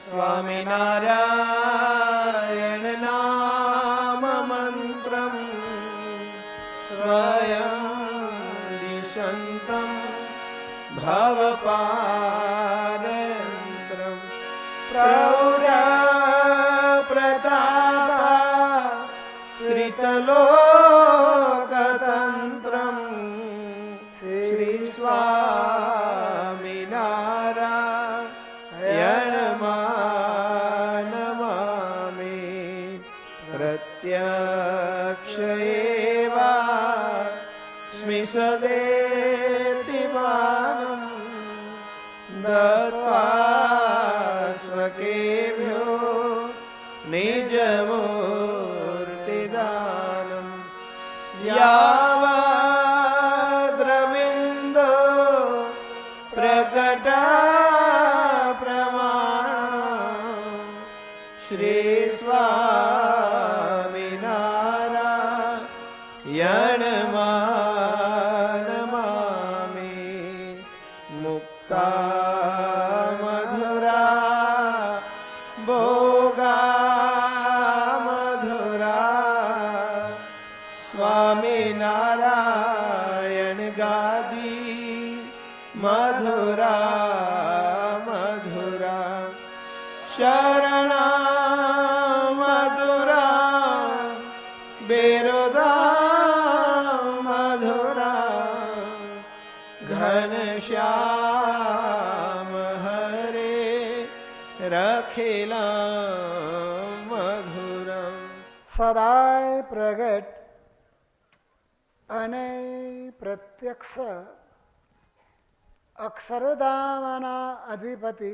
સ્વામિનારાયણ નામ મંત્રમ સ્વયં દિશંતમ ભવપારયંત્રમ પ્રૌઢ પ્રતાપા શ્રિતલોકતંત્રમ શ્રી સ્વામિનારાયણ નમામિ પ્રત્યક્ષ એવાસ્મિ સદેતિ માનમ દત્વા સ્વકેભ્યો નિજમૂર્તિદાનમ યાવદ્રવિંદો પ્રકટા પ્રમાણ શ્રી સ્વામિનારાયણ નમામિ મુક્તા મધુરા ભોગા મધુરા સ્વામિનારાયણ ગાદી મધુરા મધુરા શરણા મધુરા બેરોદા મધુરા ઘનશ્યામ હરે રખેલા મધુરમ. સદાય પ્રગટ અને પ્રત્યક્ષ અક્ષરધામના અધિપતિ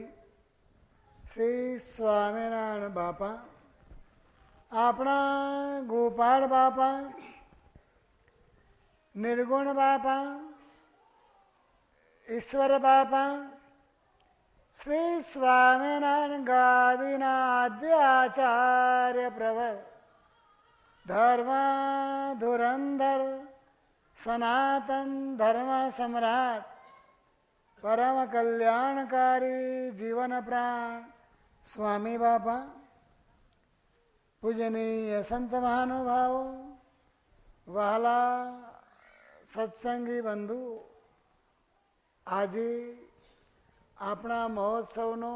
શ્રી સ્વામિનારાયણ બાપા, આપણા ગોપાળ બાપા, નિર્ગુણ બાપા, ઈશ્વર બાપા, શ્રી સ્વામિનારાયણ ગાદીના આદ્ય આચાર્ય પ્રવર, ધર્મ ધુરંધર, સનાતન ધર્મ સમ્રાટ, પરમ કલ્યાણકારી જીવન પ્રાણ સ્વામી બાપા, પૂજનીય સંત મહાનુભાવો, વહાલા સત્સંગી બંધુ, આજે આપણા મહોત્સવનો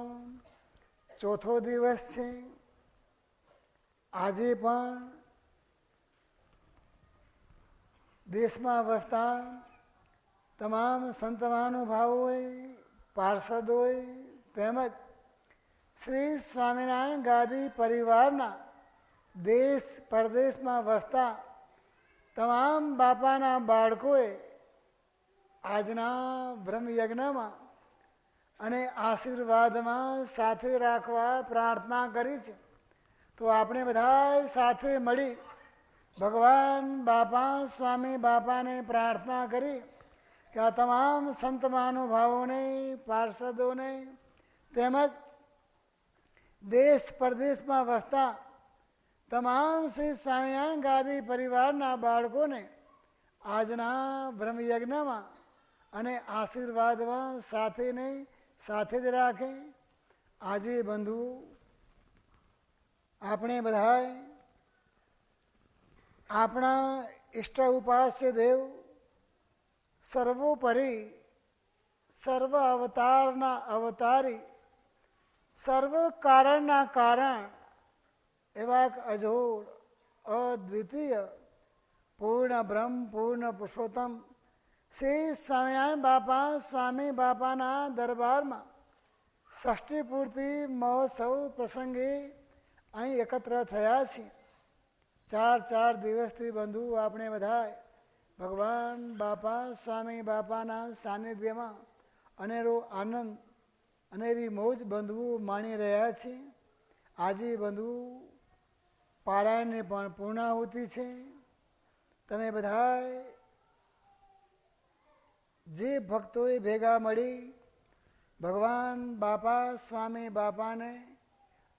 ચોથો દિવસ છે. આજે પણ દેશમાં વસતા તમામ સંત મહાનુભાવોએ, પાર્ષદોએ તેમજ શ્રી સ્વામિનારાયણ ગાદી પરિવારના દેશ પરદેશમાં વસતા તમામ બાપાના બાળકોએ આજના બ્રહ્મયજ્ઞમાં અને આશીર્વાદમાં સાથે રાખવા પ્રાર્થના કરી છે. તો આપણે બધા સાથે મળી ભગવાન બાપા સ્વામી બાપાને પ્રાર્થના કરી કે આ તમામ સંત મહાનુભાવોને, પાર્ષદોને તેમજ દેશ પરદેશમાં વસતા તમામ શ્રી સ્વામિનારાયણ ગાદી પરિવારના બાળકોને આજના બ્રહ્મયજ્ઞમાં અને આશીર્વાદમાં સાથે જ રાખે. આજે બંધુ આપણે બધાએ આપણા ઇષ્ટ ઉપાસ્ય દેવ, સર્વોપરી સર્વ અવતારના અવતારી, સર્વ કારણના કારણ એવા અજોડ અદ્વિતીય પૂર્ણ બ્રહ્મ પૂર્ણ પુરુષોત્તમ શ્રી સ્વામિનારાયણ બાપા સ્વામી બાપાના દરબારમાં ષષ્ઠી પૂર્તિ મહોત્સવ પ્રસંગે અહીં એકત્ર થયા છીએ. 4 દિવસથી બંધુ આપણે બધા ભગવાન બાપા સ્વામી બાપાના સાનિધ્યમાં અનેરો આનંદ, અનેરી મોજ બંધુ માણી રહ્યા છીએ. આજે બંધુ પારાયણની પણ પૂર્ણાહુતિ છે. તમે બધા જે ભક્તોએ ભેગા મળી ભગવાન બાપા સ્વામી બાપાને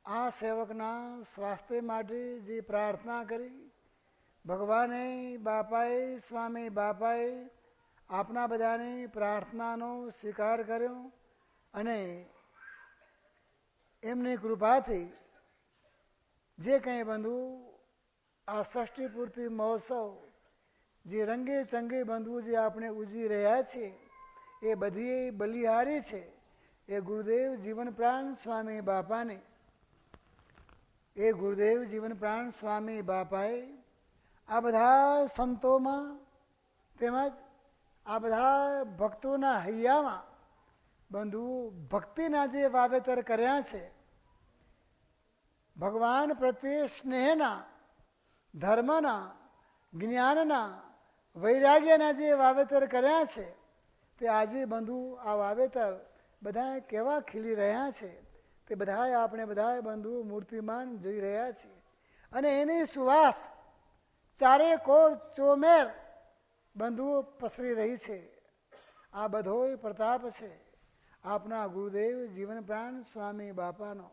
આ સેવકના સ્વાસ્થ્ય માટે જે પ્રાર્થના કરી, ભગવાને બાપાએ સ્વામી બાપાએ આપના બધાની પ્રાર્થનાનો સ્વીકાર કર્યો અને એમની કૃપાથી જે કંઈ બંધુ આ ષષ્ઠી પૂર્તિ મહોત્સવ જે રંગે ચંગે બંધુ જે આપણે ઉજવી રહ્યા છીએ એ બધી બલિહારી છે એ ગુરુદેવ જીવન પ્રાણ સ્વામી બાપાને એ ગુરુદેવ જીવન પ્રાણ સ્વામી બાપાએ આ બધા સંતોમાં તેમજ આ બધા ભક્તોના હૈયામાં બંધુ ભક્તિના જે વાવેતર કર્યા છે, ભગવાન પ્રત્યે સ્નેહના, ધર્મના, જ્ઞાનના, વૈરાગ્યના જે વાવેતર કર્યા છે તે આજે બંધુ આ વાવેતર બધા કેવા ખીલી રહ્યા છે તે બધાએ આપણે બધાએ બંધુ મૂર્તિમાન જોઈ રહ્યા છીએ. અને એની સુવાસ ચારે કોર ચોમેર બંધુઓ પસરી રહી છે. આ બધોય પ્રતાપ છે આપના ગુરુદેવ જીવન પ્રાણ સ્વામી બાપાનો.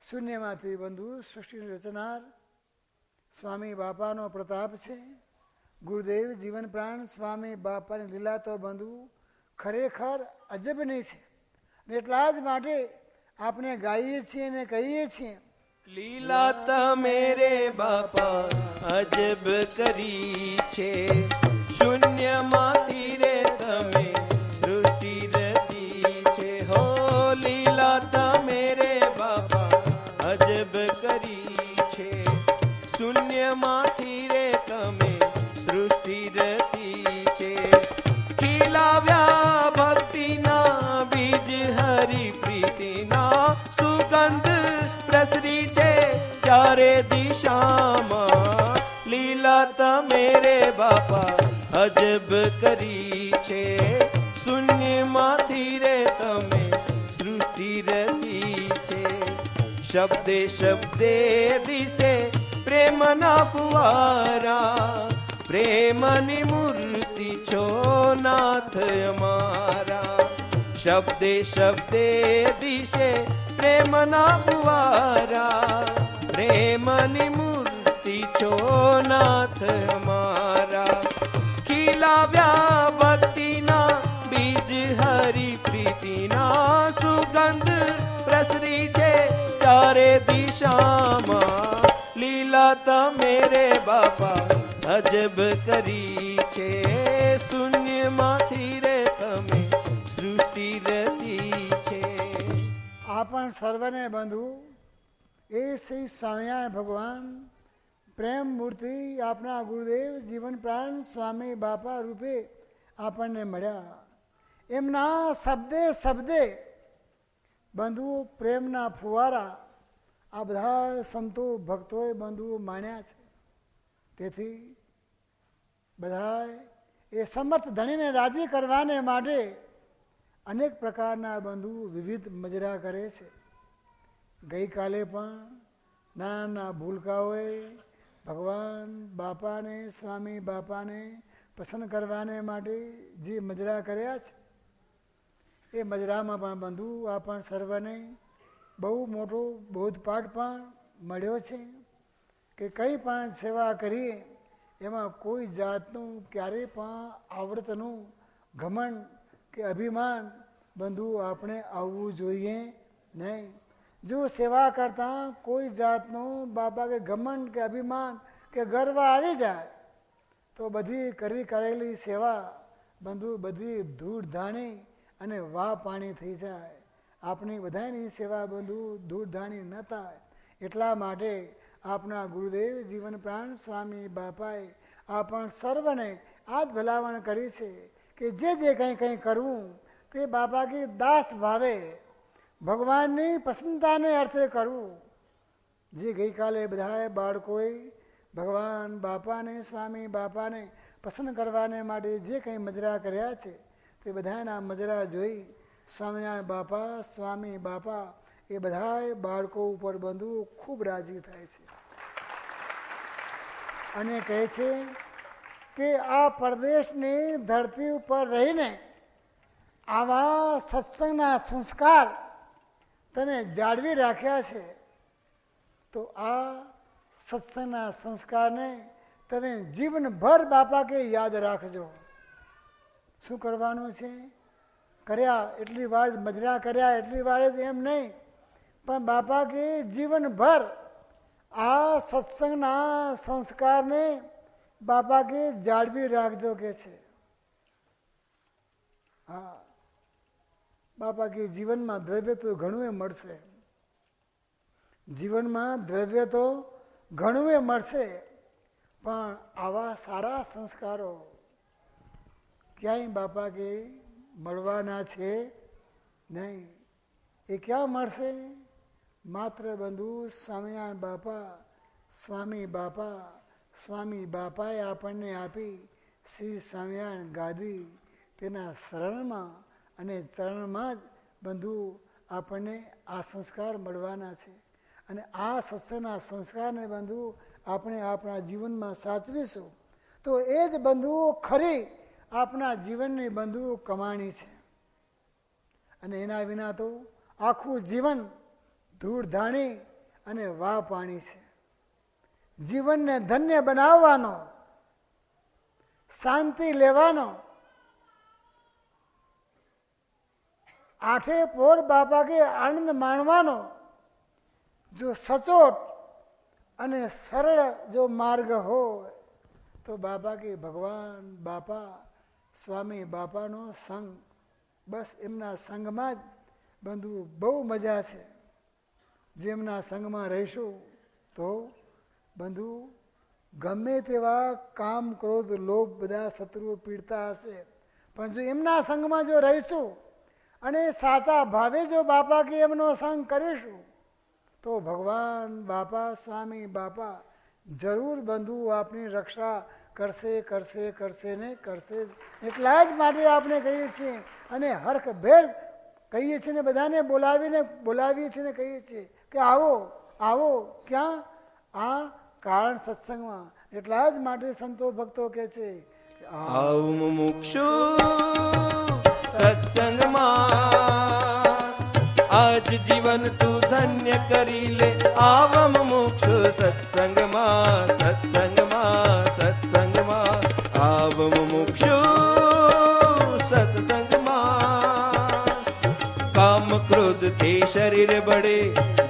શૂન્યમાંથી બંધુ સૃષ્ટિની રચનાર સ્વામી બાપાનો પ્રતાપ છે. ગુરુદેવ જીવન પ્રાણ સ્વામી બાપાની લીલા તો બંધુ ખરેખર અજબની છે. એટલા જ માટે આપણે ગાઈએ છીએ અને કહીએ છીએ, લીલા તમેરે બાપા અજબ કરી છે, શૂન્યમાંથી રે તમે સૃષ્ટિ રચી છે. હો લીલા તમેરે બાપા અજબ કરી છે, શૂન્યમાંથી રે તમે સૃષ્ટિ રચી છે. ખીલાવ્યા ભક્તિના બીજ હરી પ્રીતિના સુગંધ પ્રસરી છે ચારે દિશામાં. લીલા તમેરે બાપા અજબ કરી છે, શૂન્યમાંથી રે તમે સૃષ્ટિ રચી છે. શબ્દે શબ્દે દિશે પ્રેમના ફુવારા, પ્રેમની મૂર્તિ છો નાથ અમારા. શબ્દે શબ્દે દિશે પ્રેમના ફુવારા, પ્રેમની મૂર્તિ છો નાથ અમારા. ખીલાવ્યા ભક્તિના બીજ હરી પ્રીતિના સુગંધ પ્રસરી છે ચારે દિશામાં. લીલા તમેરે બાપા અજબ કરી છે, શૂન્યમાંથી રે તમે સૃષ્ટિ રચી છે. આ પણ સર્વને બંધુ એ શ્રી સ્વામિનારાયણ ભગવાન પ્રેમ મૂર્તિ આપણા ગુરુદેવ જીવન પ્રાણ સ્વામી બાપા રૂપે આપણને મળ્યા. એમના શબ્દે શબ્દે બંધુઓ પ્રેમના ફુવારા આ બધા સંતો ભક્તોએ બંધુઓ માણ્યા છે. તેથી બધા એ સમર્થ ધણીને રાજી કરવાને માટે અનેક પ્રકારના બંધુ વિવિધ મજરા કરે છે. ગઈકાલે પણ નાના નાના ભૂલકાઓએ ભગવાન બાપાને સ્વામી બાપાને પસંદ કરવાને માટે જે મજરા કર્યા છે એ મજરામાં પણ બંધુ આ પણ સર્વને બહુ મોટો બોધપાઠ પણ મળ્યો છે કે કંઈ પણ સેવા કરીએ એમાં કોઈ જાતનું ક્યારેય પણ આવડતનું ઘમંડ કે અભિમાન બંધુ આપણે આવવું જોઈએ નહીં. જો સેવા કરતાં કોઈ જાતનું બાપા કે ઘમંડ કે અભિમાન કે ગર્વ આવી જાય તો બધી કરેલી સેવા બંધુ બધી ધૂળ ધાણી અને વાહ પાણી થઈ જાય. આપણી બધાની સેવા બંધુ ધૂળ ધાણી ન થાય. એટલા માટે આપણા ગુરુદેવ જીવન પ્રાણ સ્વામી બાપાએ આપણ સર્વને આ જ ભલામણ કરી છે કે જે કંઈ કરવું તે બાપા કે દાસ ભાવે ભગવાનની પસંદતાને અર્થે કરવું. જે ગઈકાલે બધાએ બાળકોએ ભગવાન બાપાને સ્વામી બાપાને પસંદ કરવાને માટે જે કંઈ મજરા કર્યા છે તે બધાના મજરા જોઈ સ્વામિનારાયણ બાપા સ્વામી બાપા એ બધાએ બાળકો ઉપર બંધુ ખૂબ રાજી થાય છે અને કહે છે કે આ પરદેશની ધરતી ઉપર રહીને આવા સત્સંગના સંસ્કાર તમે જાળવી રાખ્યા છે તો આ સત્સંગના સંસ્કારને તમે જીવનભર બાપા કે યાદ રાખજો. શું કરવાનું છે? કર્યા એટલી વાર મજરા કર્યા એટલી વાર જ એમ નહીં, પણ બાપા કે જીવનભર આ સત્સંગના સંસ્કારને બાપા કે જાળવી રાખજો કે છે. હા, બાપા કે જીવનમાં દ્રવ્ય તો ઘણું એ મળશે, જીવનમાં દ્રવ્ય તો ઘણું એ મળશે, પણ આવા સારા સંસ્કારો ક્યાંય બાપા કે મળવાના છે નહીં. એ ક્યાં મળશે? માત્ર બંધુ સ્વામિનારાયણ બાપા, સ્વામી બાપાએ આપણને આપી શ્રી સ્વામિનારાયણ ગાદી, તેના શરણમાં અને ચરણમાં જ બંધુ આપણને આ સંસ્કાર મળવાના છે. અને આ સત્સંગના સંસ્કારને બંધુ આપણે આપણા જીવનમાં સાચવીશું તો એ જ બંધુઓ ખરી આપણા જીવનની બંધુ કમાણી છે. અને એના વિના તો આખું જીવન ધૂળધાણી અને વાહ પાણી છે. જીવનને ધન્ય બનાવવાનો, શાંતિ લેવાનો, આઠે પોર બાપા કે આનંદ માણવાનો જો સચોટ અને સરળ જો માર્ગ હોય તો બાપા કે ભગવાન બાપા, સ્વામી બાપાનો સંગ, બસ એમના સંગમાં જ બંધુ બહુ મજા છે. જેમના સંગમાં રહીશું તો બંધુ ગમે તેવા કામ, ક્રોધ, લોભ બધા શત્રુઓ પીડતા હશે, પણ જો એમના સંગમાં જો રહીશું અને સાચા ભાવે જો બાપા કે એમનો સંગ કરીશું તો ભગવાન બાપા, સ્વામી બાપા જરૂર બંધુ આપની રક્ષા કરશે ને કરશે જ. એટલા જ માટે આપણે કહીએ છીએ અને હરખભેર કહીએ છીએ ને બધાને બોલાવીએ છીએ ને કહીએ છીએ કે આવો આવો, ક્યાં? આ કારણ સત્સંગમાં. એટલા જ માટે સંતો ભક્તો કહે છે આવ મુમુક્ષુ સત્સંગમાં, આજ જીવન તું ધન્ય કરી લે. આવ મુમુક્ષુ સત્સંગમાં, આવ મુમુક્ષુ સત્સંગમાં. કામ ક્રોધ થી શરીર બળે,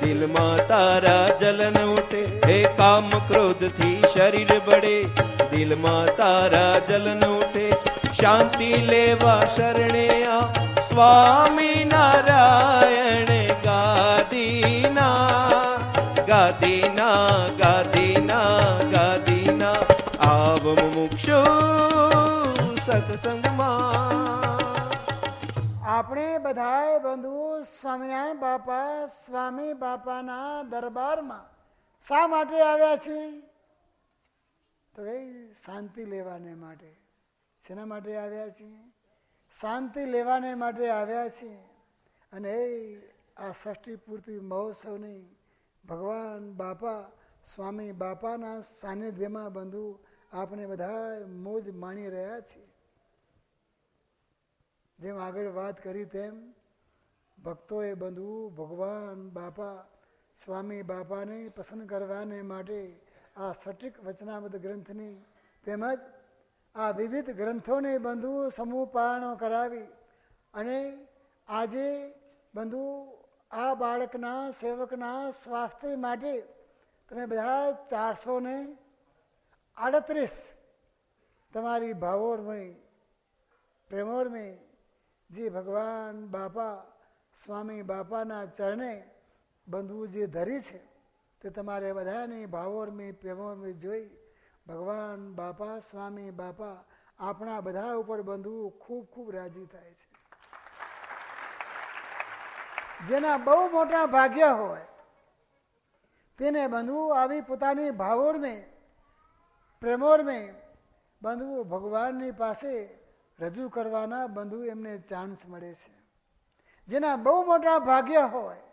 દિલમાં તારા જલન ઉઠે. હે કામ ક્રોધ થી શરીર બળે, દિલમાં તારા જલન ઉઠે. શાંતિ લેવા શરણે આ સ્વામી નારાયણ ગાદીના. આવ મુમુક્ષુ સત્સંગમાં. આપણે બધાએ બંધુ સ્વામિનારાયણ બાપા, સ્વામી બાપાના દરબારમાં શા માટે આવ્યા છીએ? તો એ શાંતિ લેવાને માટે. શેના માટે આવ્યા છીએ? શાંતિ લેવાને માટે આવ્યા છીએ. અને એ આ ષષ્ઠી પૂર્તિ મહોત્સવની ભગવાન બાપા, સ્વામી બાપાના સાનિધ્યમાં બંધુ આપણે બધા મોજ માણી રહ્યા છીએ. જેમ આગળ વાત કરી તેમ ભક્તોએ બંધુ ભગવાન બાપા, સ્વામી બાપાને પસંદ કરવાને માટે આ સટીક વચનામૃત ગ્રંથની તેમજ આ વિવિધ ગ્રંથોને બંધુ સમૂહ પારણો કરાવી અને આજે બંધુ આ બાળકના સેવકના સ્વાસ્થ્ય માટે તમે બધા 438 તમારી ભાવોર્મય પ્રેમોર્મય જે ભગવાન બાપા, સ્વામી બાપાના ચરણે બંધુ જે ધરી છે તે તમારે બધાની ભાવોર્મય પ્રેમોર્મય જોઈ ભગવાન બાપા, સ્વામી બાપા આપણા બધા ઉપર બંધુ ખૂબ ખૂબ રાજી થાય છે. જેના બહુ મોટા ભાગ્ય હોય તેને બંધુ આવી પોતાની ભાવોર્મય પ્રેમોર્મય બંધુ ભગવાનની પાસે રજૂ કરવાના બંધુ એમને ચાન્સ મળે છે. જેના બહુ મોટા ભાગ્ય હોય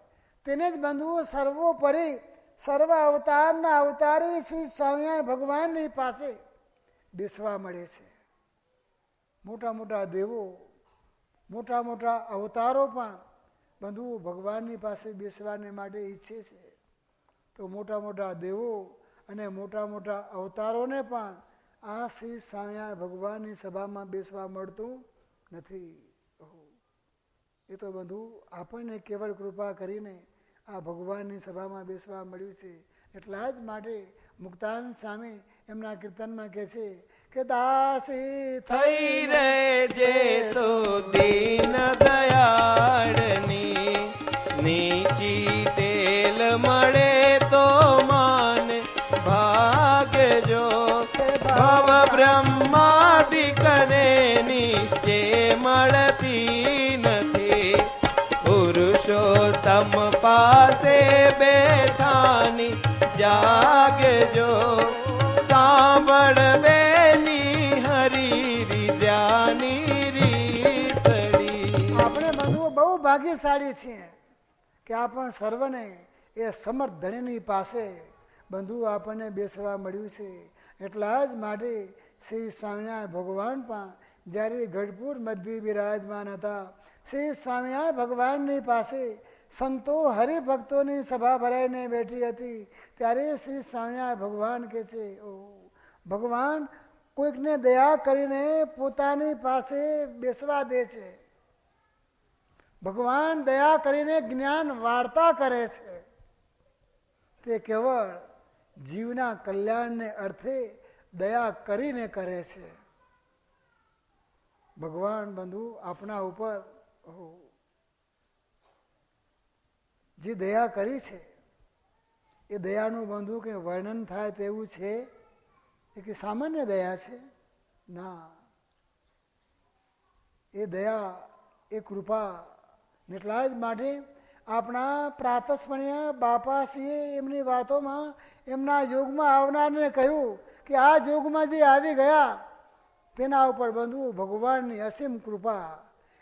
તેને જ બંધુ સર્વોપરી સર્વ અવતારના અવતારી શ્રી સ્વામિનારાયણ ભગવાનની પાસે બેસવા મળે છે. મોટા મોટા દેવો, મોટા મોટા અવતારો પણ બંધુ ભગવાનની પાસે બેસવાને માટે ઈચ્છે છે. તો મોટા મોટા દેવો અને મોટા મોટા અવતારોને પણ આ શ્રી સ્વામિનારાયણ ભગવાનની સભામાં બેસવા મળતું નથી. એ તો બંધુ આપણને કેવળ કૃપા કરીને આ ભગવાનની સભામાં બેસવા મળ્યું છે. એટલા જ માટે મુક્તાન સામે એમના કીર્તનમાં કહે છે કે દાસી થઈ રે જે તો દીન દયાળની નીચી તેલ મળે તો માન ભાગજો ભવ બ્રહ્માદિકને નિશ્ચય મળતી નથી પુરુષોત્તમ પાસે બેઠાની જાગજો સાંભળ બેની હરી જાની રીતડી. આપણે બંધુઓ બહુ ભાગ્યશાળી છીએ કે આપણ સર્વને એ સમર્થ ધણીની પાસે બંધુ આપણને બેસવા મળ્યું છે. એટલા જ માટે શ્રી સ્વામિનારાયણ ભગવાન પણ જ્યારે ગઢપુર મધ્ય બિરાજમાન હતા, શ્રી સ્વામિનારાયણ ભગવાનની પાસે સંતો હરિભક્તોની સભા ભરાઈને બેઠી હતી. ત્યારે શ્રી સ્વામિનારાયણ ભગવાન કહે છે, ઓ ભગવાન કોઈકને દયા કરીને પોતાની પાસે બેસવા દે છે. ભગવાન દયા કરીને જ્ઞાન વાર્તા કરે છે. તે કેવળ જીવના કલ્યાણને અર્થે દયા કરીને કરે છે. ભગવાન બંધુ આપણા ઉપર જે દયા કરી છે એ દયાનું બંધુ કે વર્ણન થાય તેવું છે એ કે સામાન્ય દયા છે ના, એ દયા એ કૃપા. એટલા જ માટે આપણા પ્રાતસ્મરણીય બાપાશ્રીએ એમની વાતોમાં એમના યોગમાં આવનારને કહ્યું કે આ યોગમાં જે આવી ગયા તેના ઉપર બંધુ ભગવાનની અસીમ કૃપા,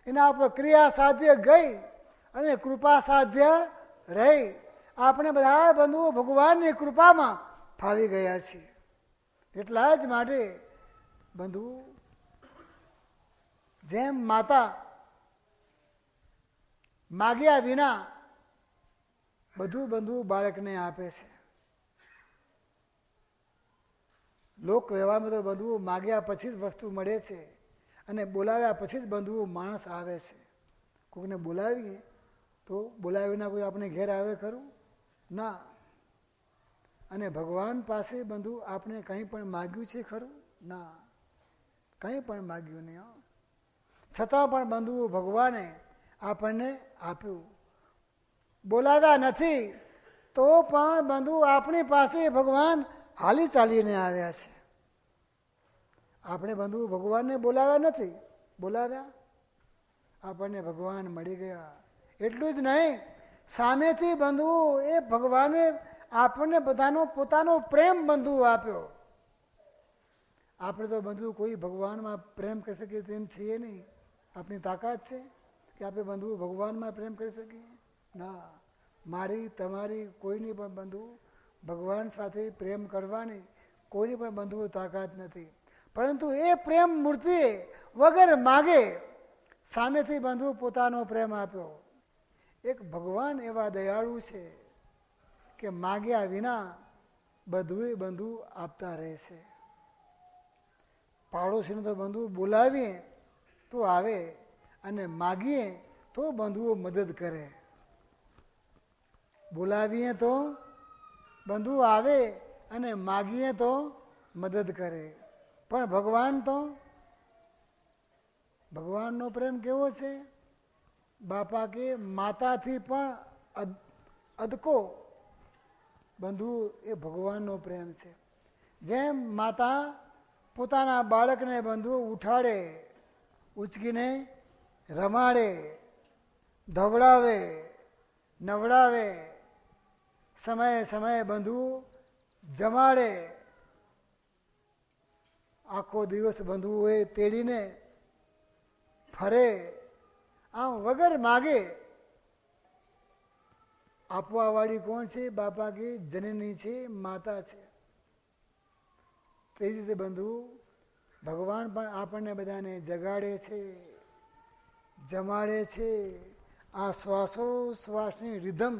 એના ઉપર ક્રિયા સાધ્ય ગઈ અને કૃપા સાધ્ય રહી. આપણે બધા બંધુઓ ભગવાનની કૃપામાં ફાવી ગયા છીએ. એટલા જ માટે બંધુ જેમ માતા માગ્યા વિના બધું બંધુ બાળકને આપે છે. લોક વ્યવહારમાં તો બંધુઓ માગ્યા પછી જ વસ્તુ મળે છે અને બોલાવ્યા પછી જ બંધુઓ માણસ આવે છે. કોઈને બોલાવીએ તો બોલાવીને કોઈ આપણે ઘેર આવે ખરું? ના. અને ભગવાન પાસે બંધુ આપણે કંઈ પણ માગ્યું છે ખરું? ના, કંઈ પણ માગ્યું નહીં. છતાં પણ બંધુઓ ભગવાને આપણને આપ્યું. બોલાવ્યા નથી તો પણ બંધુ આપણી પાસે ભગવાન હાલી ચાલીને આવ્યા છે. આપણે બંધુ ભગવાનને બોલાવ્યા નથી, બોલાવ્યા આપણને ભગવાન મળી ગયા. એટલું જ નહીં, સામેથી બંધુ એ ભગવાને આપણને બધાનો પોતાનો પ્રેમ બંધુ આપ્યો. આપણે તો બંધુ કોઈ ભગવાનમાં પ્રેમ કરી શકીએ તેમ છીએ નહીં. આપણી તાકાત છે કે આપણે બંધુ ભગવાનમાં પ્રેમ કરી શકીએ? ના. મારી તમારી કોઈની પણ બંધુ ભગવાન સાથે પ્રેમ કરવાની કોઈની પણ બંધુઓ તાકાત નથી. પરંતુ એ પ્રેમ મૂર્તિએ વગર માગે સામેથી બંધુ પોતાનો પ્રેમ આપ્યો. એક ભગવાન એવા દયાળુ છે કે માગ્યા વિના બધું બંધુ આપતા રહે છે. પાડોશીને તો બંધુ બોલાવીએ તો આવે અને માગીએ તો બંધુઓ મદદ કરે. બોલાવીએ તો બંધુ આવે અને માગીએ તો મદદ કરે. પણ ભગવાન તો ભગવાનનો પ્રેમ કેવો છે? બાપા કે માતાથી પણ અદકો બંધુ એ ભગવાનનો પ્રેમ છે. જેમ માતા પોતાના બાળકને બંધુ ઉઠાડે, ઉચકીને રમાડે, ધવડાવે, નવડાવે, સમયે સમયે બંધુ જમાડે, આખો દિવસ બંધુઓએ તેડીને ફરે, આમ વગર માગે આપવાવાળી કોણ છે? બાપા કી જનની છે, માતા છે. તે રીતે બંધુ ભગવાન પણ આપણને બધાને જગાડે છે, જમાડે છે. આ શ્વાસોશ્વાસની રિધમ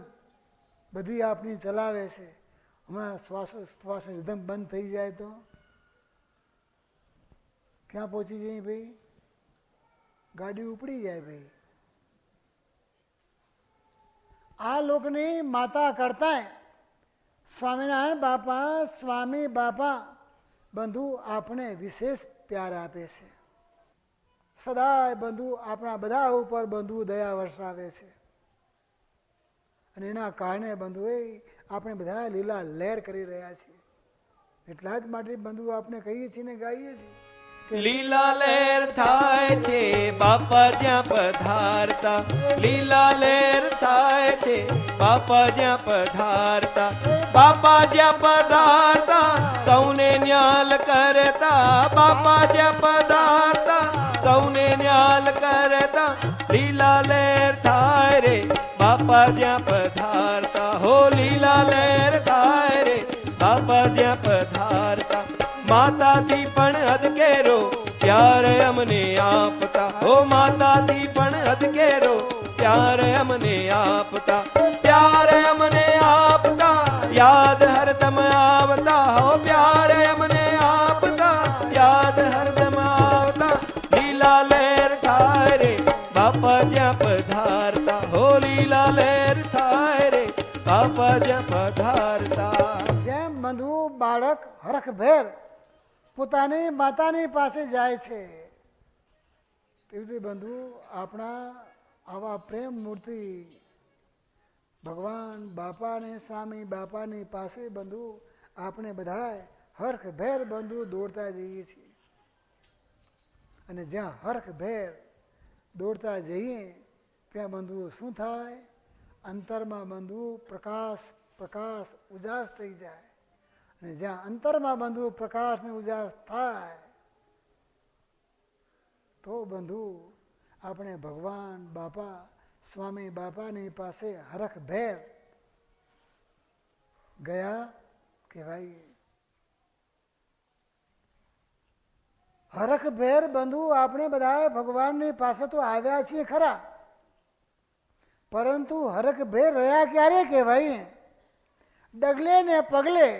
બધી આપણી ચલાવે છે. હમણાં શ્વાસોશ્વાસની રિધમ બંધ થઈ જાય તો ક્યાં પહોંચી જઈએ ભાઈ? ગાડી ઉપડી જાય ભાઈ. આ લોકની માતા કરતાંય સ્વામિનારાયણ બાપા સ્વામી બાપા બંધુ આપણે વિશેષ પ્યાર આપે છે. સદાય બંધુ આપણા બધા ઉપર બંધુ દયા વરસાવે છે. અને એના કારણે બંધુએ આપણે બધા લીલા લહેર કરી રહ્યા છીએ. એટલા જ માટે બંધુ આપણે કહીએ છીએ ને ગાઈએ છીએ કે લીલા લહેર થાય છે બાપા જ્યાં પધારતા, લીલા લહેર થાય છે બાપા જ્યાં પધારતા, બાપા જ્યાં પધારતા સૌને ન્યાલ કરતા, બાપા જ્યાં પધારતા સૌને ન્યાલ કરતા, લીલા લહેર થાય રે બાપા જ્યાં પધારતા, હો લીલા લહેર થાય રે બાપા જ્યાં પધારતા. માતાથી પણ અધકેરો પ્યાર અમને આપતા, હો માતાથી પણ અધકેરો પ્યાર અમને આપતા, પ્યાર અમને આપતા યાદ હરદમ આવતા, હો પ્યાર અમને આપતા યાદ હરદમ આવતા, લીલા લહેર થાય રે બાપા જ્યાં પધારતા, હો લીલા લહેર થાય રે બાપા જ્યાં પધારતા. જેમ બંધુ બાળક હરખભેર પોતાની માતાની પાસે જાય છે તેવી રીતે બંધુ આપણા આવા પ્રેમ મૂર્તિ ભગવાન બાપા અને સ્વામી બાપાની પાસે બંધુ આપણે બધા હરખભેર બંધુ દોડતા જઈએ છીએ. અને જ્યાં હરખભેર દોડતા જઈએ ત્યાં બંધુ શું થાય? અંતરમાં બંધુ પ્રકાશ પ્રકાશ ઉજાસ થઈ જાય. અને જ્યાં અંતરમાં બંધુ પ્રકાશ ને ઉજાસ થાય તો બંધુ આપણે ભગવાન બાપા સ્વામી બાપાની પાસે હરખભેર ગયા કહેવાય. હરખભેર બંધુ આપણે બધા ભગવાનની પાસે તો આવ્યા છીએ ખરા, પરંતુ હરખભેર રહ્યા ક્યારે કહેવાય? ડગલે ને પગલે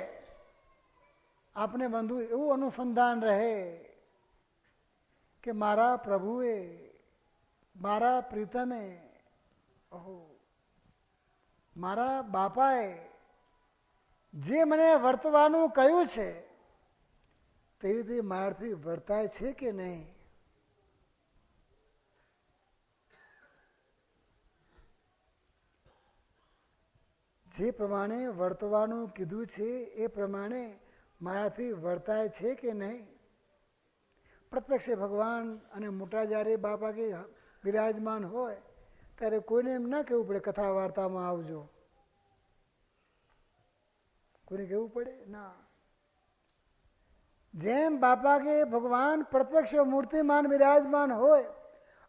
આપણે બંધુ એવું અનુસંધાન રહે કે મારા પ્રભુએ મારા પ્રીતમે મારા બાપાએ જે મને વર્તવાનું કહ્યું છે તેવી રીતે મારાથી વર્તાય છે કે નહીં? જે પ્રમાણે વર્તવાનું કીધું છે એ પ્રમાણે મારાથી વર્તાય છે કે નહીં? પ્રત્યક્ષ ભગવાન અને મોટા જ્યારે બાપા કે બિરાજમાન હોય ત્યારે કોઈને એમ ના કહેવું પડે કથા વાર્તામાં આવજો, કોઈને કહેવું પડે ના. જેમ બાપા કે ભગવાન પ્રત્યક્ષ મૂર્તિમાન બિરાજમાન હોય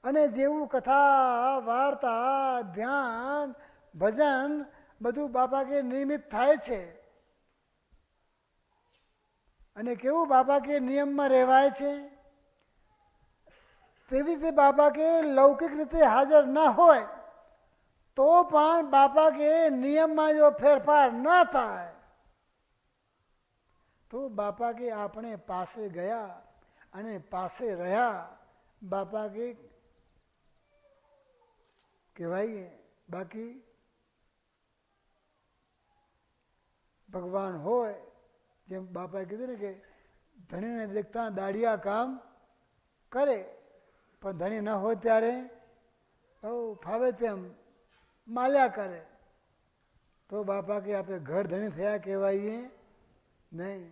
અને જેવું કથા વાર્તા ધ્યાન ભજન બધું બાપા કે નિયમિત થાય છે અને કેવું બાપા કે નિયમમાં રહેવાય છે, તેવી રીતે બાપા કે લૌકિક રીતે હાજર ના હોય તો પણ બાપા કે નિયમમાં જો ફેરફાર ન થાય તો બાપા કે આપણે પાસે ગયા અને પાસે રહ્યા બાપા કે કહેવાય. બાકી ભગવાન હોય જેમ બાપાએ કીધું ને કે ધણીને દેખતા દાડિયા કામ કરે, પણ ધણી ન હોય ત્યારે ફાવે તેમ માલ્યા કરે, તો બાપા કે આપણે ઘર ધણી થયા કહેવાય નહીં.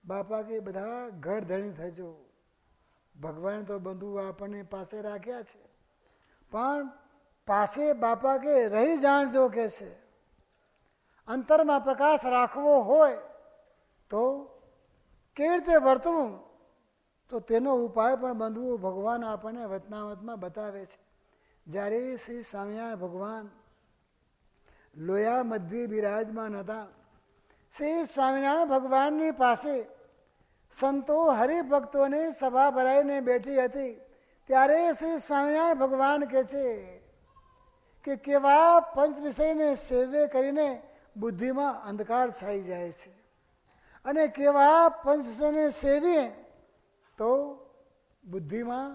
બાપા કે બધા ઘર ધણી થજો. ભગવાન તો બંધુ આપણને પાસે રાખ્યા છે, પણ પાસે બાપા કે રહી જાણજો કે છે. અંતરમાં પ્રકાશ રાખવો હોય તો કેવી રીતે વર્તવું, તો તેનો ઉપાય પણ બંધુઓ ભગવાન આપણને વચનામતમાં બતાવે છે. જ્યારે શ્રી સ્વામિનારાયણ ભગવાન લોયા મધ્યે બિરાજમાન હતા, શ્રી સ્વામિનારાયણ ભગવાનની પાસે સંતો હરિભક્તોની સભા ભરાઈને બેઠી હતી. ત્યારે શ્રી સ્વામિનારાયણ ભગવાન કહે છે કે કેવા પંચ વિષયને સેવ્ય કરીને બુદ્ધિમાં અંધકાર છાઈ જાય છે અને કેવા પંચ વિષયને સેવીએ તો બુદ્ધિમાં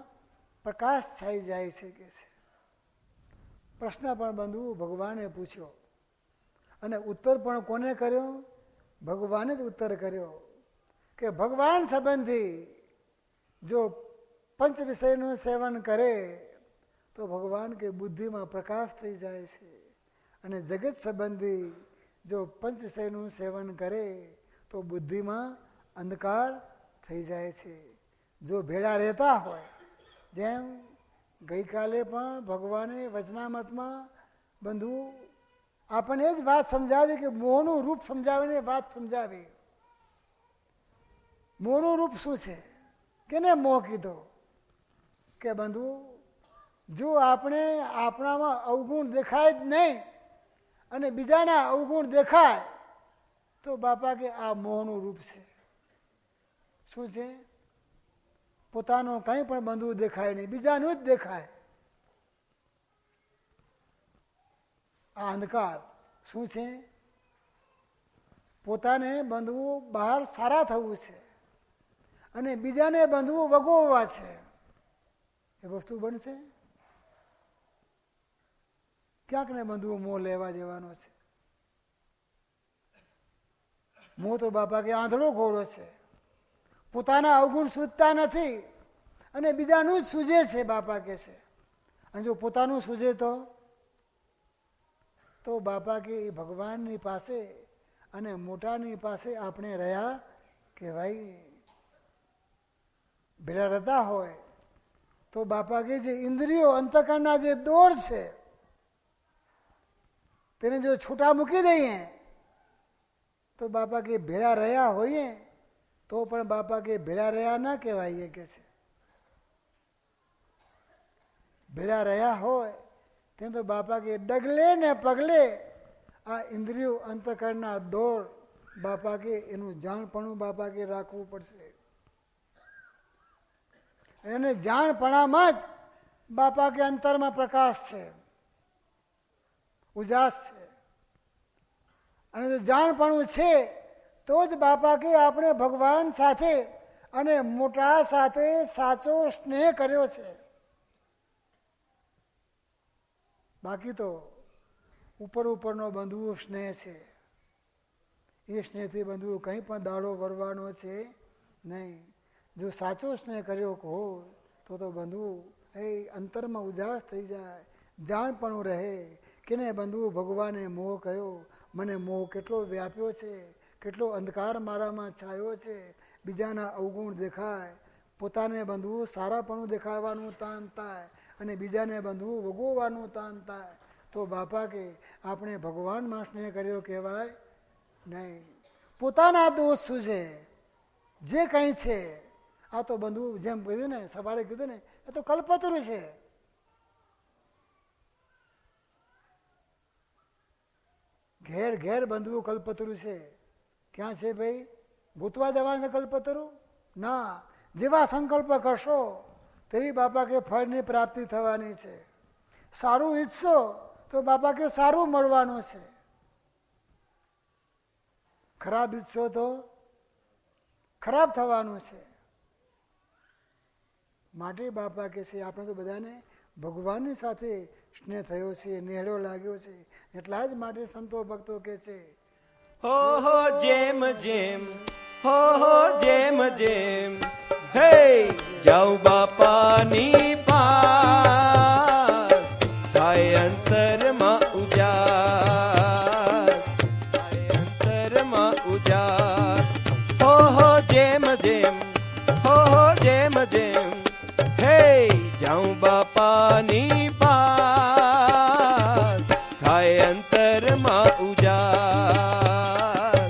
પ્રકાશ છાઈ જાય છે કે છે. પ્રશ્ન પણ બંધુ ભગવાને પૂછ્યો અને ઉત્તર પણ કોને કર્યો? ભગવાને જ ઉત્તર કર્યો કે ભગવાન સંબંધી જો પંચ વિષયનું સેવન કરે તો ભગવાન કે બુદ્ધિમાં પ્રકાશ થઈ જાય છે, અને જગત સંબંધી જો પંચ વિષયનું સેવન કરે તો બુદ્ધિમાં અંધકાર થઈ જાય છે. જો ભેળા રહેતા હોય, જેમ ગઈકાલે પણ ભગવાને વચનામતમાં બંધુ આપણને એ જ વાત સમજાવી કે મોહનું રૂપ સમજાવીને વાત સમજાવી. મોહનું રૂપ શું છે? કેને મોહ કીધો? કે બંધુ જો આપણે આપણામાં અવગુણ દેખાય જ નહીં અને બીજાના અવગુણ દેખાય તો બાપા કે આ મોહનું રૂપ છે. શું છે? પોતાનો કંઈ પણ બંધુ દેખાય નહીં, બીજાનું જ દેખાય. આ અંધકાર શું છે? પોતાને બંધવું બહાર સારા થવું છે અને બીજાને બંધવું વગોવવા છે. એ વસ્તુ બનશે? ક્યાંક ને બંધવું મોહ લેવા જેવાનો છે. મોહ તો બાપા કે આંધળો ઘોડો છે. પોતાના અવગુણ સૂઝતા નથી અને બીજાનું જ સૂઝે છે બાપા કે છે. અને જો પોતાનું સૂઝે તો બાપા કે ભગવાનની પાસે અને મોટાની પાસે આપણે રહ્યા કે ભાઈ ભેળા રહેતા હોય તો બાપા કે જે ઇન્દ્રિયો અંતઃકરણના જે દોર છે તેને જો છૂટા મૂકી દઈએ તો બાપા કે ભેળા રહ્યા હોઈએ તો પણ બાપા કે ભેળા રહ્યા ના કહેવાય કે છે. ભેળા રહ્યા હોય તેમ તો બાપા કે ડગલે ને પગલે આ ઇન્દ્રિયો અંતઃકરણના દોર બાપા કે એનું જાણપણું બાપા કે રાખવું પડશે. એને જાણપણામાં જ બાપા કે અંતરમાં પ્રકાશ છે, ઉજાસ છે. અને જો જાણપણું છે તો જ બાપા કે આપણે ભગવાન સાથે અને મોટા સાથે સાચો સ્નેહ કર્યો છે. બાકી તો ઉપરનો બંધુ સ્નેહ છે, એ સ્નેહથી બંધુ કંઈ પણ દાડો વરવાનો છે નહીં. જો સાચો સ્નેહ કર્યો હોય તો બંધુ એ અંતરમાં ઉજાસ થઈ જાય, જાણપણું રહે કે ને બંધુ ભગવાને મોહ કયો, મને મોહ કેટલો વ્યાપ્યો છે, કેટલો અંધકાર મારામાં છાયો છે. બીજાના અવગુણ દેખાય, પોતાને બંધુ સારાપણું દેખાડવાનું તાન થાય અને બીજાને બંધુ વગોવાનું તાન થાય તો બાપા કે આપણે ભગવાનમાં સ્નેહ કર્યો કહેવાય નહીં. પોતાના દોષ શું છે? જે કંઈ છે આ તો બંધુ જેમ કીધું ને, સવારે કીધું ને, એ તો કલ્પતરું છે. ઘેર ઘેર બંધવું કલ્પતરું છે. ક્યાં છે ભાઈ? ગોતવા જવાનું છે કલ્પતરું? ના, જેવા સંકલ્પ કરશો તેવી બાપા કે ફળની પ્રાપ્તિ થવાની છે. સારું ઈચ્છશો તો બાપા કે સારું મળવાનું છે. ખરાબ ઈચ્છો તો ખરાબ થવાનું છે. માટે બાપા કે છે આપણે તો બધાને ભગવાનની સાથે સ્નેહ થયો છે, નેહડો લાગ્યો છે. એટલા જ માટે સંતો ભક્તો કે છે હો જેમ જેમ, હો જેમ જેમ, હે જાઉં બાપાની પાસ, થાય અંતરમાં ઉજાસ, થાય અંતરમાં ઉજાસ. હો જેમ જેમ, હો જેમ જેમ, હે જાઉં બાપાની પાસ, થાય અંતરમાં ઉજાસ,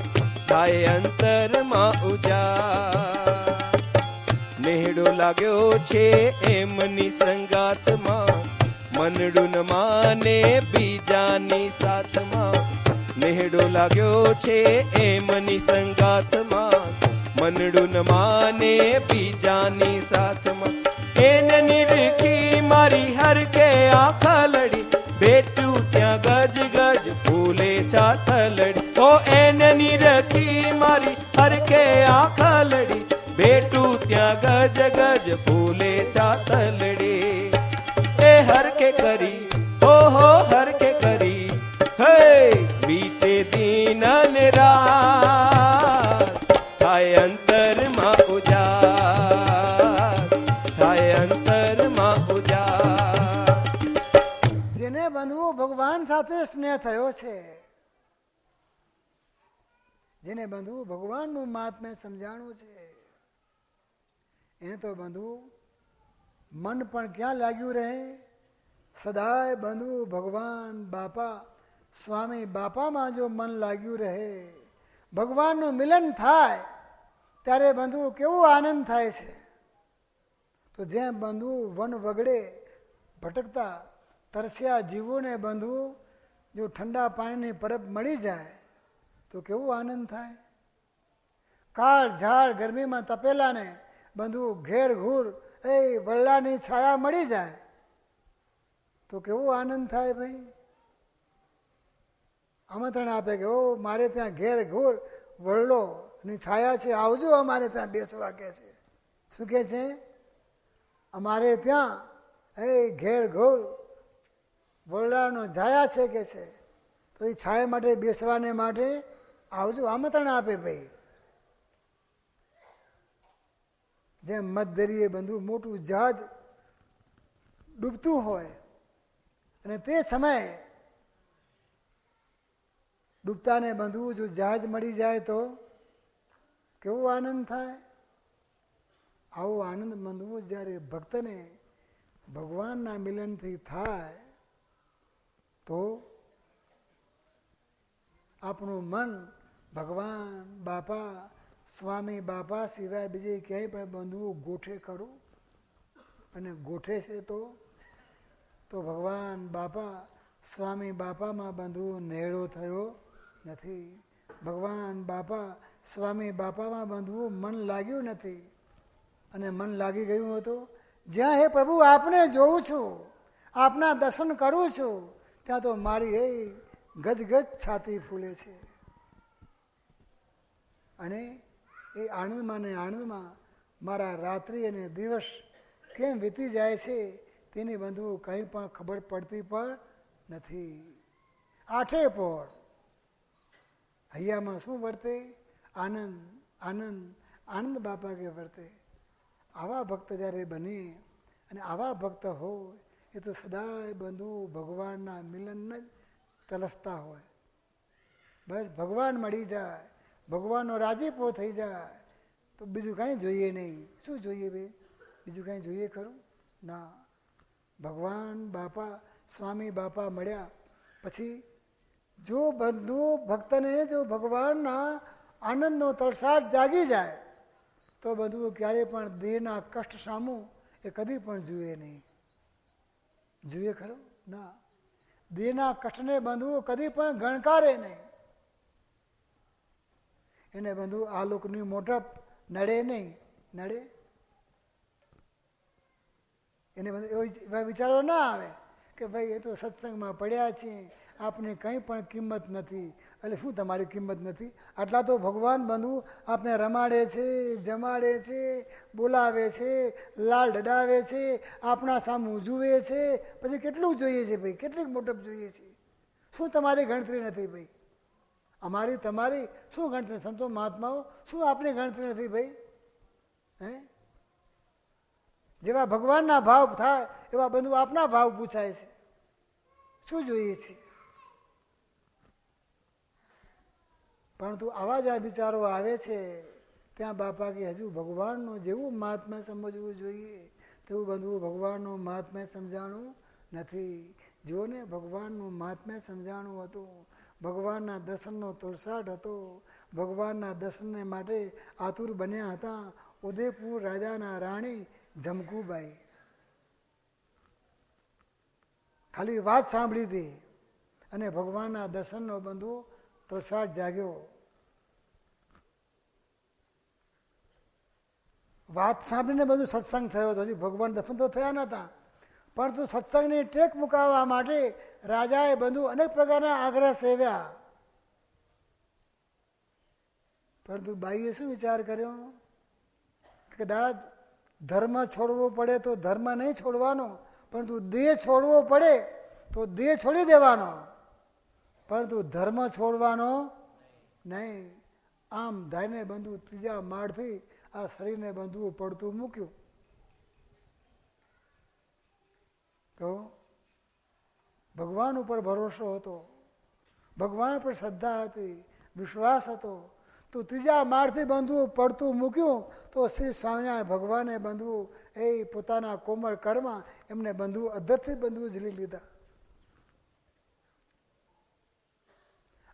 થાય અંતરમાં ઉજાસ. નેહડો લાગ્યો છે એમની સંગાતમાં, મનડું ન માને બીજાની સાથમાં. નેહડો લાગ્યો છે એમની સંગાતમાં, મનડું ન માને બીજાની સાથમાં. એને નિરખી મારી હર કે આખા લડી, બેટું ત્યાં ગજ ગજ ફૂલે ચાથલડી. ઓ એને નિરખી મારી હર કે આખા લડી, બેટું ત્યાં ગજ ગજ ફૂલે ચાથલડી. એ હર કે કરી, હો બંધુઓ ભગવાન સાથે સ્નેહ થયો છે, જેને બંધુ ભગવાનનું મહાત્મ્ય સમજાણું છે, એને તો બંધુ મન પણ ક્યાં લાગ્યું રહે? સદાય બંધુ ભગવાન બાપા સ્વામી બાપામાં જો મન લાગ્યું રહે, ભગવાનનું મિલન થાય ત્યારે બંધુ કેવો આનંદ થાય છે. તો જેમ બંધુ વન વગડે ભટકતા તરસ્યા જીવોને બંધુ જો ઠંડા પાણીની પરબ મળી જાય તો કેવો આનંદ થાય. કાળ ઝાડ ગરમીમાં તપેલાને બંધુ ઘેર ઘૂર એ વલ્લાની છાયા મળી જાય તો કેવો આનંદ થાય ભાઈ. આમંત્રણ આપે કે ઓ મારે ત્યાં ઘેર ઘૂર વરલોની છાયા છે, આવજો અમારે ત્યાં બેસવા કે છે. શું કે છે? અમારે ત્યાં એ ઘેર ઘોર વરલાનો છાયા છે કે છે, તો એ છાયા માટે બેસવાને માટે આવજો, આમંત્રણ આપે ભાઈ. જેમ મધદરિયે બંધુ મોટું જહાજ ડૂબતું હોય અને તે સમયે ડૂબતાને બંધુ જો જહાજ મળી જાય તો કેવો આનંદ થાય. આવો આનંદ બંધુ જ્યારે ભક્તને ભગવાનના મિલનથી થાય તો આપણું મન ભગવાન બાપા સ્વામી બાપા સિવાય બીજે ક્યાંય પણ બંધુ ગોઠે ખરું? અને ગોઠે છે તો ભગવાન બાપા સ્વામી બાપામાં બંધુ નેળો થયો નથી. ભગવાન બાપા સ્વામી બાપામાં બંધુ મન લાગ્યું નથી. અને મન લાગી ગયું હતું જ્યાં હે પ્રભુ આપને જોઉં છું, આપના દર્શન કરું છું, ત્યાં તો મારી એ ગજગજ છાતી ફૂલે છે. અને એ આનંદમાં ને આનંદમાં મારા રાત્રિ અને દિવસ કેમ વીતી જાય છે તેની બંધુ કંઈ પણ ખબર પડતી પણ નથી. આઠે પોર હૈયામાં શું વર્તે? આનંદ આનંદ આનંદ બાપા કે વર્તે. આવા ભક્ત જ્યારે બને અને આવા ભક્ત હોય એ તો સદાય બંધુ ભગવાનના મિલન જ તલસતા હોય. બસ ભગવાન મળી જાય, ભગવાનનો રાજીપો થઈ જાય તો બીજું કાંઈ જોઈએ નહીં. શું જોઈએ ભાઈ? બીજું કાંઈ જોઈએ ખરું? ના. ભગવાન બાપા સ્વામી બાપા મળ્યા પછી જો બંધુ ભક્તને જો ભગવાનના આનંદનો તળસાટ જાગી જાય તો બધું ક્યારે પણ દેહના કષ્ટ સામું એ કદી પણ જુએ નહીં. જુએ ખરું? ના. દેહના કષ્ટને બંધુ કદી પણ ગણકારે નહીં. એને બંધુ આ લોકની મોટપ નડે નહીં. નડે? એને બધું એવા વિચારો ના આવે કે ભાઈ એ તો સત્સંગમાં પડ્યા છીએ, આપને કંઈ પણ કિંમત નથી. એટલે શું તમારી કિંમત નથી? આટલા તો ભગવાન બંધુ આપને રમાડે છે, જમાડે છે, બોલાવે છે, લાલ ઢડાવે છે, આપણા સામું જુએ છે, પછી કેટલું જોઈએ છે ભાઈ? કેટલીક મોટપ જોઈએ છે? શું તમારી ગણતરી નથી ભાઈ? અમારી તમારી શું ગણતરી? સંતો મહાત્માઓ શું આપની ગણતરી નથી ભાઈ? હે? જેવા ભગવાનના ભાવ થાય એવા બંધુ આપના ભાવ પૂછાય છે. શું જોઈએ છે? પરંતુ આવા જ આ વિચારો આવે છે ત્યાં બાપા કે હજુ ભગવાનનું જેવું મહાત્મ્ય સમજવું જોઈએ તેવું બંધુ ભગવાનનું મહાત્મ્ય સમજાણું નથી. જેઓને ભગવાનનું મહાત્મ્ય સમજાણું હતું, ભગવાનના દર્શનનો તળસાટ હતો, ભગવાનના દર્શનને માટે આતુર બન્યા હતા ઉદયપુર રાજાના રાણી જમકુબાઈ. ખાલી વાત સાંભળી હતી અને ભગવાનના દર્શનનો બંધુ તળસાટ જાગ્યો. વાત સાંભળીને બધું સત્સંગ થયો હતો. હજી ભગવાન દર્શન તો થયા નહોતા, પરંતુ સત્સંગની ટેક મુકાવવા માટે રાજાએ બંધુ અનેક પ્રકારના આગ્રહ સેવ્યા. પરંતુ બાઈએ શું વિચાર કર્યો? કદાચ ધર્મ છોડવો પડે તો ધર્મ નહીં છોડવાનો, પરંતુ દેહ છોડવો પડે તો દેહ છોડી દેવાનો, પરંતુ ધર્મ છોડવાનો નહીં. આમ ધાઈને બંધુ ત્રીજા માળથી આ શરીરને બંધુ પડતું મૂક્યું. તો ભગવાન ઉપર ભરોસો હતો, ભગવાન પર શ્રદ્ધા હતી, વિશ્વાસ હતો. તો ત્રીજા માળથી બંધુ પડતું મૂક્યું તો શ્રી સ્વામિનારાયણ ભગવાને બંધુ એ પોતાના કોમળ કર્મ એમને બંધુ અધરથી બંધુ ઝીલી લીધા.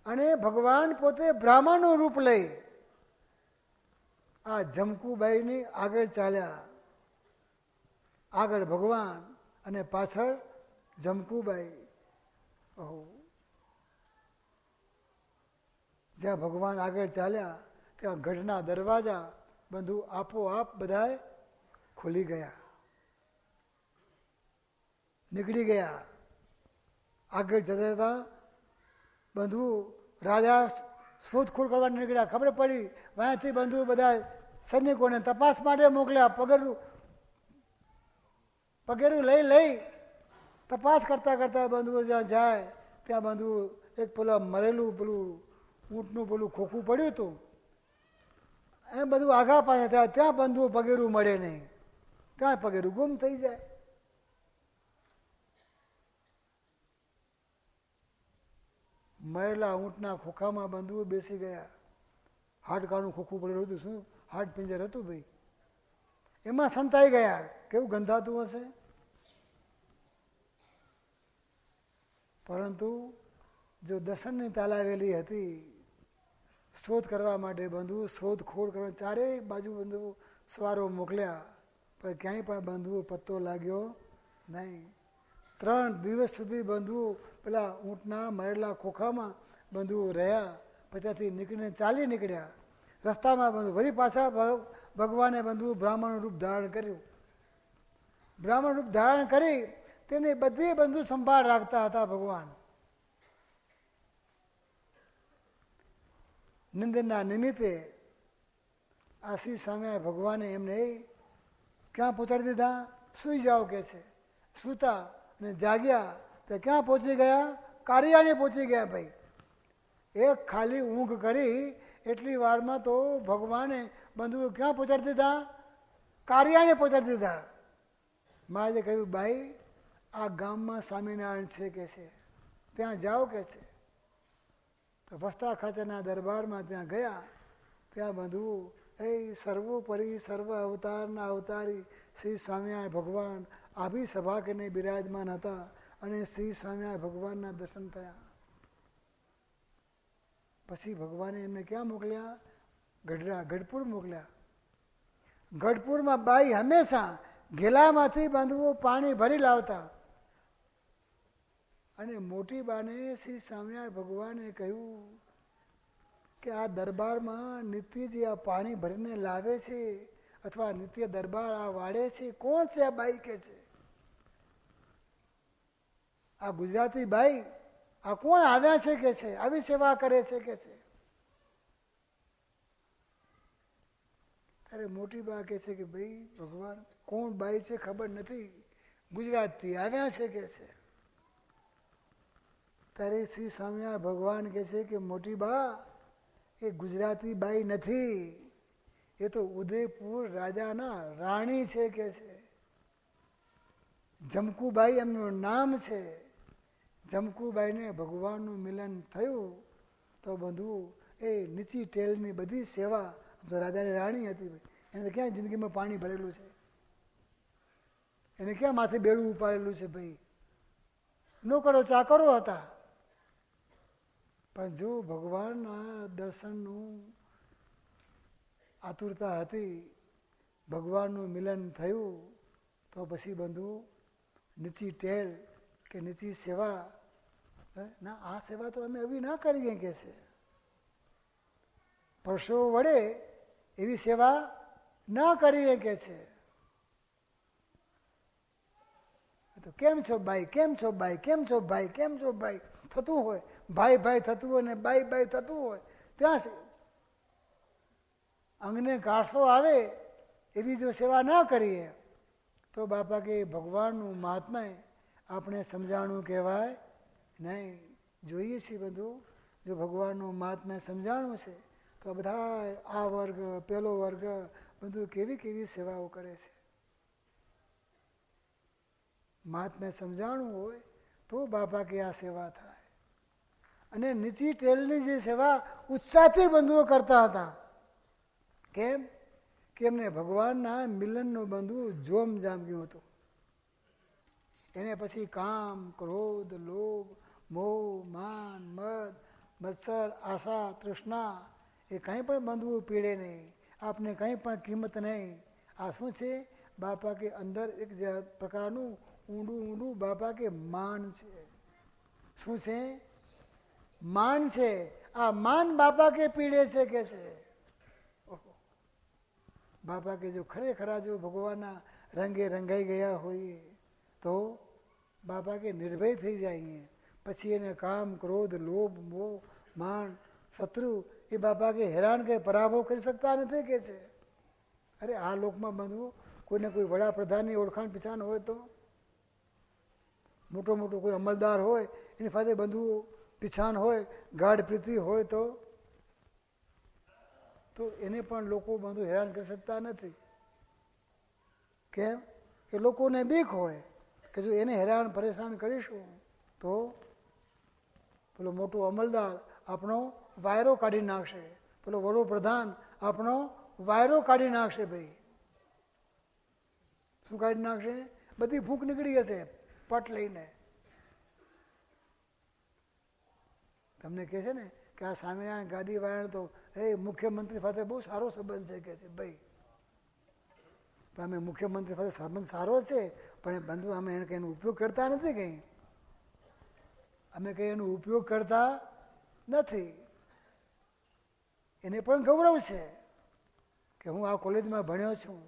અને ભગવાન પોતે બ્રાહ્મણનું રૂપ લઈ આ જમકુબાઈની આગળ ચાલ્યા. આગળ ભગવાન અને પાછળ જમકુબાઈ. જ્યાં ભગવાન આગળ ચાલ્યા ત્યાં ગઢના દરવાજા બંધુ આપોઆપ બધાએ ખુલી ગયા, નીકળી ગયા. આગળ જતા જતા બંધુ રાજા શોધખોળ કરવા નીકળ્યા. ખબર પડી વાંથી બંધુ બધા સૈનિકોને તપાસ માટે મોકલ્યા. પગેરું લઈ તપાસ કરતા કરતા બંધુઓ જ્યાં જાય ત્યાં બંધુ એક પેલા મરેલું પેલું ઊંટનું પેલું ખોખું પડ્યું હતું. એમ બધું આઘા પાછા થયા. ત્યાં બંધુઓ પગેરું મળે નહીં, ત્યાં પગેરું ગુમ થઈ જાય. મરેલા ઊંટના ખોખામાં બંધુઓ બેસી ગયા. હાડકાનું ખોખું પડેલું હતું, શું હાડ પિંજર હતું ભાઈ, એમાં સંતાઈ ગયા. કેવું ગંધાતું હશે. પરંતુ જો દર્શનની તાલાવેલી હતી, શોધ કરવા માટે બંધુ શોધખોળ કરવા ચારેય બાજુ બંધુ સવારો મોકલ્યા, પણ ક્યાંય પણ બંધુઓ પત્તો લાગ્યો નહીં. 3 દિવસ સુધી બંધુઓ પેલા ઊંટના મરેલા ખોખામાં બંધુઓ રહ્યા. પછી ત્યાંથી નીકળીને ચાલી નીકળ્યા. રસ્તામાં બંધુ વળી પાછા ભગવાને બંધુ બ્રાહ્મણ રૂપ ધારણ કર્યું. બ્રાહ્મણ રૂપ ધારણ કરી તેની બધી બંધુ સંભાળ રાખતા હતા ભગવાન. નિંદના નિમિત્તે આ શ્રી સ્વામિનારાયણ ભગવાને એમને ક્યાં પહોંચાડી દીધા? સૂઈ જાઓ કે છે. સૂતા અને જાગ્યા તો ક્યાં પહોંચી ગયા? કારિયાને પહોંચી ગયા ભાઈ. એક ખાલી ઊંઘ કરી એટલી વારમાં તો ભગવાને બંધુઓ ક્યાં પહોંચાડી દીધા? કારિયાને પહોંચાડી દીધા. મહારાજે કહ્યું, ભાઈ આ ગામમાં સ્વામિનારાયણ છે કે છે, ત્યાં જાઓ કે છે. તો વસ્તા ખાચરના દરબારમાં ત્યાં ગયા. ત્યાં બંધુ એ સર્વોપરી સર્વ અવતારના અવતારી શ્રી સ્વામિનારાયણ ભગવાન આભી સભા કરીને બિરાજમાન હતા. અને શ્રી સ્વામિનારાયણ ભગવાનના દર્શન થયા. પછી ભગવાને એમને ક્યાં મોકલ્યા? ગઢપુર મોકલ્યા. ગઢપુરમાં બાઈ હંમેશા ઘેલામાંથી બાંધવો પાણી ભરી લાવતા. અને મોટી બાને શ્રી સ્વામિનારાયણ ભગવાને કહ્યું કે આ દરબારમાં નિત્ય જે આ પાણી ભરીને લાવે છે અથવા નિત્ય દરબાર આ વાળે છે, કોણ છે આ બાઈ કે છે? આ ગુજરાતી બાઈ આ કોણ આવ્યા છે કે છે? આવી સેવા કરે છે કે છે? ત્યારે મોટી બા કહે છે કે ભાઈ ભગવાન કોણ બાઈ છે ખબર નથી, ગુજરાતથી આવ્યા છે કે છે. ત્યારે શ્રી સ્વામિનારાયણ ભગવાન કહે છે કે મોટી બા એ ગુજરાતી બાઈ નથી, એ તો ઉદયપુર રાજાના રાણી છે કે છે. જમકુબાઈ એમનું નામ છે. જમકુબાઈને ભગવાનનું મિલન થયું તો બંધુ એ નીચી ટેલની બધી સેવા, તો રાજાની રાણી હતી, એને ક્યાં જિંદગીમાં પાણી ભરેલું છે? એને ક્યાં માથે બેડું ઉપાડેલું છે? ભાઈ નોકરો ચાકરો હતા. પણ જો ભગવાનના દર્શનનું આતુરતા હતી, ભગવાનનું મિલન થયું તો પછી બંધુ નીચી ટેલ કે નીચી સેવા, ના આ સેવા તો અમે એવી ના કરીએ કે છે. પરસો વડે એવી સેવા ના કરીએ કે છે. તો કેમ છો ભાઈ, કેમ છો ભાઈ, કેમ છો ભાઈ, કેમ છો ભાઈ થતું હોય, ભાઈ ભાઈ થતું હોય ને બાઈ બાઈ થતું હોય, ત્યાં અંગને કારસો આવે એવી જો સેવા ના કરીએ તો બાપા કે ભગવાનનું મહાત્મા આપણે સમજાણું કહેવાય નહીં. જોઈએ છીએ બધું, જો ભગવાનનું મહાત્મા સમજાણું છે તો બધા આ વર્ગ પેલો વર્ગ બધું કેવી કેવી સેવાઓ કરે છે. મહાત્મા સમજાણું હોય તો બાપા કે આ સેવા થાય. અને નીચી ટેલની જે સેવા ઉત્સાહથી બંધુઓ કરતા હતા. કેમ કે એમને ભગવાનના મિલનનો બંધુ જોમ જામ્યું હતું. એને પછી કામ, ક્રોધ, લોભ, મોહ, માન, મદ, મત્સર, આશા, તૃષ્ણા એ કંઈ પણ બંધવું પીડે નહીં. આપને કંઈ પણ કિંમત નહીં. આ શું છે? બાપા કે અંદર એક પ્રકારનું ઊંડું ઊંડું બાપા કે માન છે. શું છે? માન છે. આ માન બાપા કે પીડે છે કે છે. બાપા કે જો ખરેખરા જો ભગવાનના રંગે રંગાઈ ગયા હોઈએ તો બાપા કે નિર્ભય થઈ જાય. પછી એને કામ, ક્રોધ, લોભ, મોહ, માન, શત્રુ એ બાપા કે હેરાન કે પરાભવ કરી શકતા નથી કે છે. અરે આ લોકમાં બંધવું કોઈને કોઈ વડાપ્રધાનની ઓળખાણ પછાણ હોય તો, મોટો મોટો કોઈ અમલદાર હોય એની સાથે બંધવું પછાણ હોય, ગાઢ પ્રીતિ હોય તો એને પણ લોકો બધું હેરાન કરી શકતા નથી. કેમ કે લોકોને બીક હોય કે જો એને હેરાન પરેશાન કરીશું તો પેલો મોટો અમલદાર આપણો વાયરો કાઢી નાખશે, પેલો વડોપ્રધાન આપણો વાયરો કાઢી નાખશે. ભાઈ શું કાઢી નાખશે? બધી ભૂખ નીકળી જશે પટ લઈને. તમને કહે છે ને કે આ સ્વામિનારાયણ ગાદી વાળાને તો મુખ્યમંત્રી સાથે બહુ સારો સંબંધ છે કે છે. ભાઈ અમે મુખ્યમંત્રી સાથે સંબંધ સારો છે પણ બંધુ અમે એને કંઈ એનો ઉપયોગ કરતા નથી. કંઈ અમે કંઈ એનો ઉપયોગ કરતા નથી. એને પણ ગૌરવ છે કે હું આ કોલેજમાં ભણ્યો છું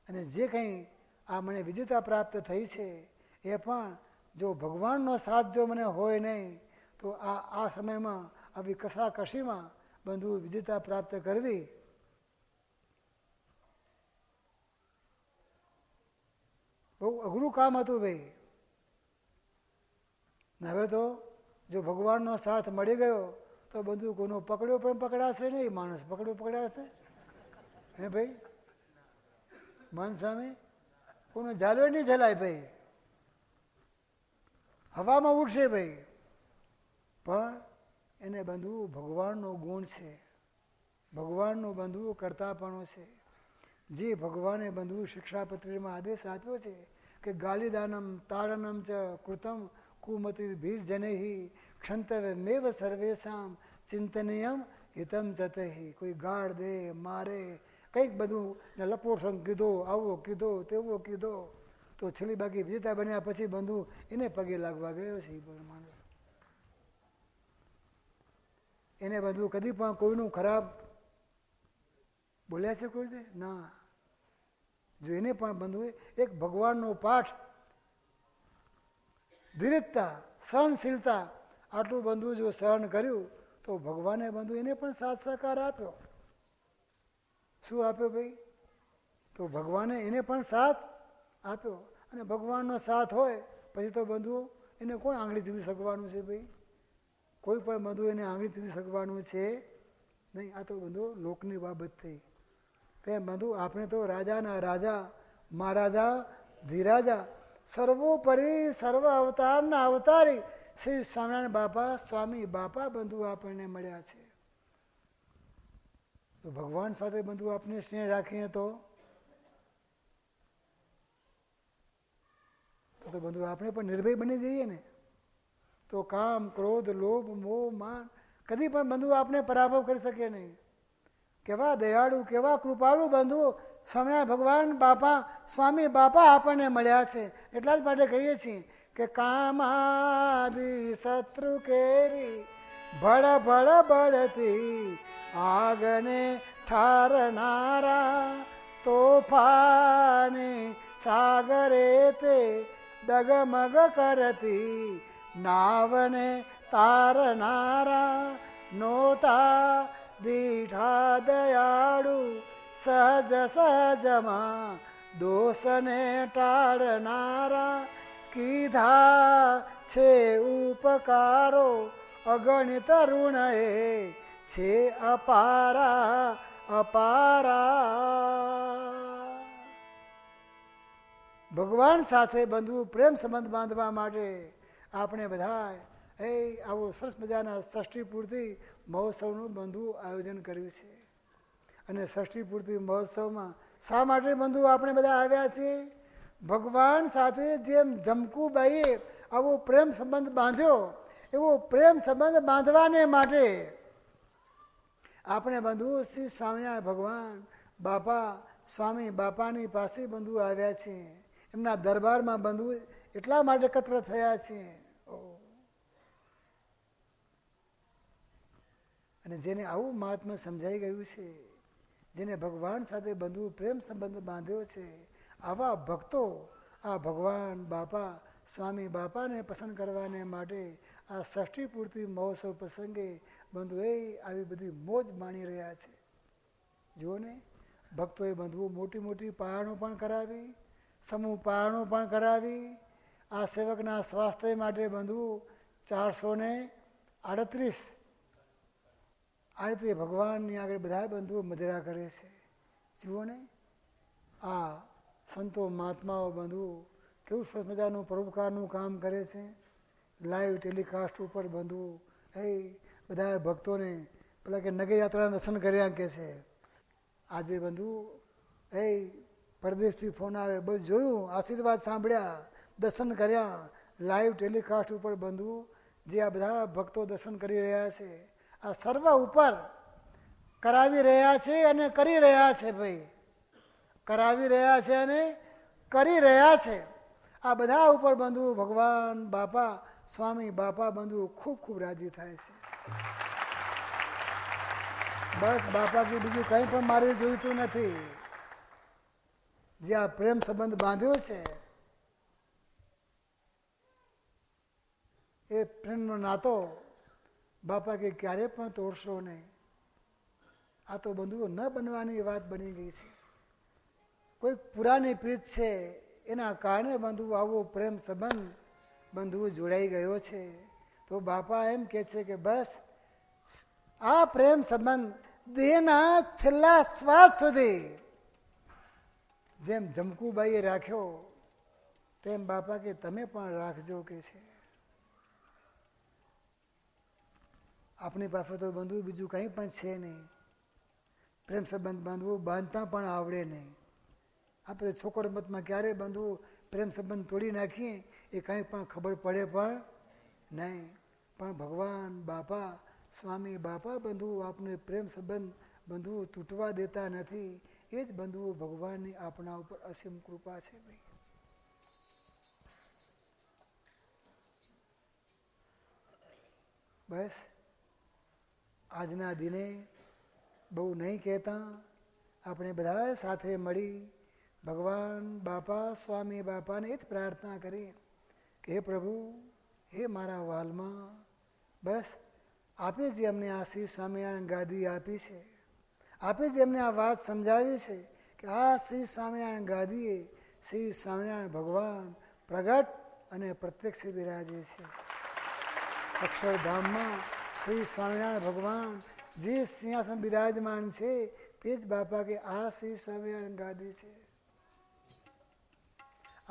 અને જે કંઈ આ મને વિજેતા પ્રાપ્ત થઈ છે એ પણ જો ભગવાનનો સાથ જો મને હોય નહીં તો આ સમયમાં આવી કશાકશીમાં બંધુ વિજેતા પ્રાપ્ત કરવી બહુ અઘરું કામ હતું. ભાઈ હવે તો જો ભગવાનનો સાથ મળી ગયો તો બંધુ કોઈનો પકડ્યો પણ પકડાશે નહીં. માણસ પકડાશે હે ભાઈ? મન સ્વામી કોઈનો ઝાલો નહીં ઝલાય ભાઈ, હવામાં ઉડશે ભાઈ. પણ એને બંધુ ભગવાનનો ગુણ છે, ભગવાનનો બંધુ કરતાપણું છે. જે ભગવાને બંધુ શિક્ષાપત્રીમાં આદેશ આપ્યો છે કે ગાલિદાનમ તાડનમ ચ કૃતમ કુમતિ ભીર્જનૈ ક્ષંતવ્યમેવ સર્વેશામ ચિંતનીયમ હિતમ ચતૈ. કોઈ ગાળ દે, મારે, કંઈક બધું ને લપોષણ કીધો, આવો કીધો, તેવો કીધો તો છેલ્લી બાકી વિજેતા બન્યા પછી બંધુ એને પગે લાગવા ગયો છે. એ માણસ એને બધું કદી પણ કોઈનું ખરાબ બોલ્યા છે કોઈ દે ના. જો એને પણ બંધુએ એક ભગવાનનો પાઠ, ધીરજતા, સહનશીલતા આટલું બંધુ જો સહન કર્યું તો ભગવાને બંધુ એને પણ સાથ સહકાર આપ્યો. શું આપ્યો ભાઈ? તો ભગવાને એને પણ સાથ આપ્યો. અને ભગવાનનો સાથ હોય પછી તો બંધુ એને કોણ આંગળી ચીંધી શકવાનું છે ભાઈ? કોઈ પણ બંધુ એને આંગળી ચીંધી શકવાનું છે નહીં. આ તો બંધુ લોકની બાબત થઈ. તેમ બંધુ આપણે તો રાજાના રાજા, મહારાજા ધીરાજા, સર્વોપરી સર્વ અવતારના અવતારી શ્રી સ્વામિનારાયણ બાપા, સ્વામી બાપા બંધુ આપણને મળ્યા છે. તો ભગવાન સાથે બંધુ આપણે સ્નેહ રાખીએ તો બંધુ આપણે પણ નિર્ભય બની જઈએ ને. તો કામ, ક્રોધ, લોભ, મોહ, માન કદી પણ બંધુ આપણે પરાભવ કરી શકે નહીં. કેવા દયાળુ, કેવા કૃપાળુ બંધુ સ્વામિનારાયણ ભગવાન બાપા, સ્વામી બાપા આપણને મળ્યા છે. એટલા જ માટે કહીએ છીએ કે કામાદિ શત્રુ કેરી ભળ ભળ બળતી આગને ઠારનારા તોફાને સાગરે તે ડગમગ કરતી નાવને તારનારા નોતા દીઠા દયાળુ સહજ સહજમાં દોષને ટાળનારા કીધા છે ઉપકારો અગણિત ઋણ એ છે અપારા અપારા. ભગવાન સાથે બંધુ પ્રેમ સંબંધ બાંધવા માટે આપણે બધા આવું સરસ મજાના ષષ્ઠી પૂર્તિ મહોત્સવનું બંધુ આયોજન કર્યું છે. અને ષષ્ઠી પૂર્તિ મહોત્સવમાં શા માટે બંધુ આપણે બધા આવ્યા છીએ? ભગવાન સાથે જેમ જમકુબાઈએ આવો પ્રેમ સંબંધ બાંધ્યો એવો પ્રેમ સંબંધ બાંધવાને માટે આપણે બંધુ શ્રી સ્વામિનારાયણ ભગવાન બાપા સ્વામી બાપાની પાસે બંધુ આવ્યા છે. એમના દરબારમાં બંધુ એટલા માટે એકત્ર થયા છે. અને જેને આવું મહાત્મા સમજાઈ ગયું છે, જેને ભગવાન સાથે બંધુ પ્રેમ સંબંધ બાંધ્યો છે, આવા ભક્તો આ ભગવાન બાપા સ્વામી બાપાને પસંદ કરવાને માટે આ ષષ્ઠી પૂર્તિ મહોત્સવ પ્રસંગે બંધુ આવી બધી મોજ માણી રહ્યા છે. જુઓ ને, ભક્તોએ બંધુઓ મોટી મોટી પારણો પણ કરાવી, સમૂહ પારણો પણ કરાવી. આ સેવકના સ્વાસ્થ્ય માટે બંધુ 438 આ રીતે ભગવાનની આગળ બધા બંધુઓ મજરા કરે છે. જુઓ ને, આ સંતો મહાત્માઓ બંધુઓ કેવું સરસ મજાનું પરોપકારનું કામ કરે છે. લાઈવ ટેલિકાસ્ટ ઉપર બંધુઓ બધા ભક્તોને પેલા કે નગર યાત્રાના દર્શન કર્યા કે છે. આજે બંધુ પરદેશથી ફોન આવે, બસ જોયું, આશીર્વાદ સાંભળ્યા, દર્શન કર્યા. લાઈવ ટેલિકાસ્ટ ઉપર બંધુ જે આ બધા ભક્તો દર્શન કરી રહ્યા છે, આ સર્વ ઉપર કરાવી રહ્યા છે અને કરી રહ્યા છે. ભાઈ કરાવી રહ્યા છે અને કરી રહ્યા છે. આ બધા ઉપર બંધુ ભગવાન બાપા સ્વામી બાપા બંધુ ખૂબ ખૂબ રાજી થાય છે. બસ બાપા કે બીજું કંઈ પણ મારે જોઈતું નથી. જે આ પ્રેમ સંબંધ બાંધ્યો છે એ પ્રેમનો નાતો બાપા કે ક્યારે પણ તોડશો નહીં. આ તો બંધુઓ ન બનવાની વાત બની ગઈ છે. કોઈ પુરાની પ્રીત છે એના કારણે બંધુ આવો પ્રેમ સંબંધ બંધુઓ જોડાઈ ગયો છે. તો બાપા એમ કહે છે કે બસ આ પ્રેમ સંબંધ દેહના છેલ્લા શ્વાસ સુધી જેમ જમકુબાઈએ રાખ્યો તેમ બાપા કે તમે પણ રાખજો કે છે. આપણી પાસે તો બંધુ બીજું કંઈ પણ છે નહીં. પ્રેમ સંબંધ બાંધવું બાંધતા પણ આવડે નહીં. આપણે છોકરો મતમાં ક્યારે બંધુ પ્રેમ સંબંધ તોડી નાખીએ એ કંઈ પણ ખબર પડે પણ નહીં. પણ ભગવાન બાપા સ્વામી બાપા બંધુ આપને પ્રેમ સંબંધ બંધુ તૂટવા દેતા નથી. એ જ બંધુઓ ભગવાનની આપણા ઉપર અસીમ કૃપા છે. ભાઈ બસ આજના દિને બહુ નહીં કહેતા, આપણે બધા સાથે મળી ભગવાન બાપા સ્વામી બાપાને એ જ પ્રાર્થના કરી કે હે પ્રભુ, હે મારા વાલમાં, બસ આપે જે અમને આ શ્રી સ્વામિનારાયણ ગાદી આપી છે, આપે જે અમને આ વાત સમજાવી છે કે આ શ્રી સ્વામિનારાયણ ગાદીએ શ્રી સ્વામિનારાયણ ભગવાન પ્રગટ અને પ્રત્યક્ષ બિરાજે છે. અક્ષરધામમાં શ્રી સ્વામિનારાયણ ભગવાન જે સિંહાસન બિરાજમાન છે તે જ બાપા કે આ શ્રી સ્વામિનારાયણ ગાદી છે.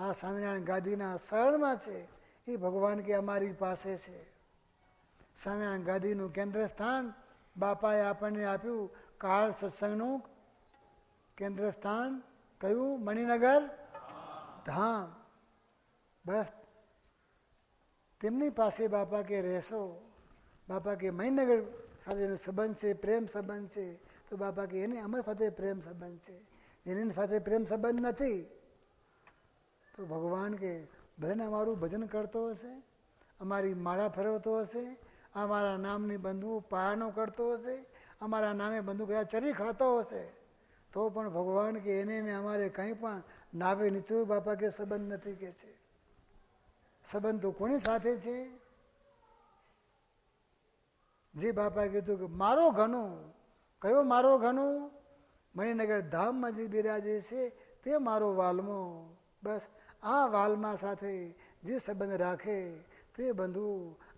આ સ્વામિનારાયણ ગાદીના શરણમાં છે એ ભગવાન કે અમારી પાસે છે. સ્વામિનારાયણ ગાદીનું કેન્દ્ર સ્થાન બાપાએ આપણને આપ્યું. કાળ સત્સંગનું કેન્દ્ર સ્થાન કયું? મણિનગર ધામ. બસ તેમની પાસે બાપા કે રહેશો. બાપા કે મણિનગર સાથેનો સંબંધ છે, પ્રેમ સંબંધ છે. તો બાપા કે એને અમારી સાથે પ્રેમ સંબંધ છે. જેની સાથે પ્રેમ સંબંધ નથી તો ભગવાન કે ભલે ને અમારું ભજન કરતો હશે, અમારી માળા ફેરવતો હશે, અમારા નામની બંધુ પારણો કરતો હશે, અમારા નામે બંધુ કદાચ ચરી ખાતો હશે, તો પણ ભગવાન કે એને અમારે કંઈ પણ નાવે નીચું બાપા કે સંબંધ નથી કે છે. સંબંધ તો કોની સાથે છે? જે બાપા કીધું કે મારો ઘનું, કયો મારો ઘનું? મણિનગર ધામમાં જે બિરાજે છે તે મારો વાલમો. બસ આ વાલમા સાથે જે સંબંધ રાખે તે બંધુ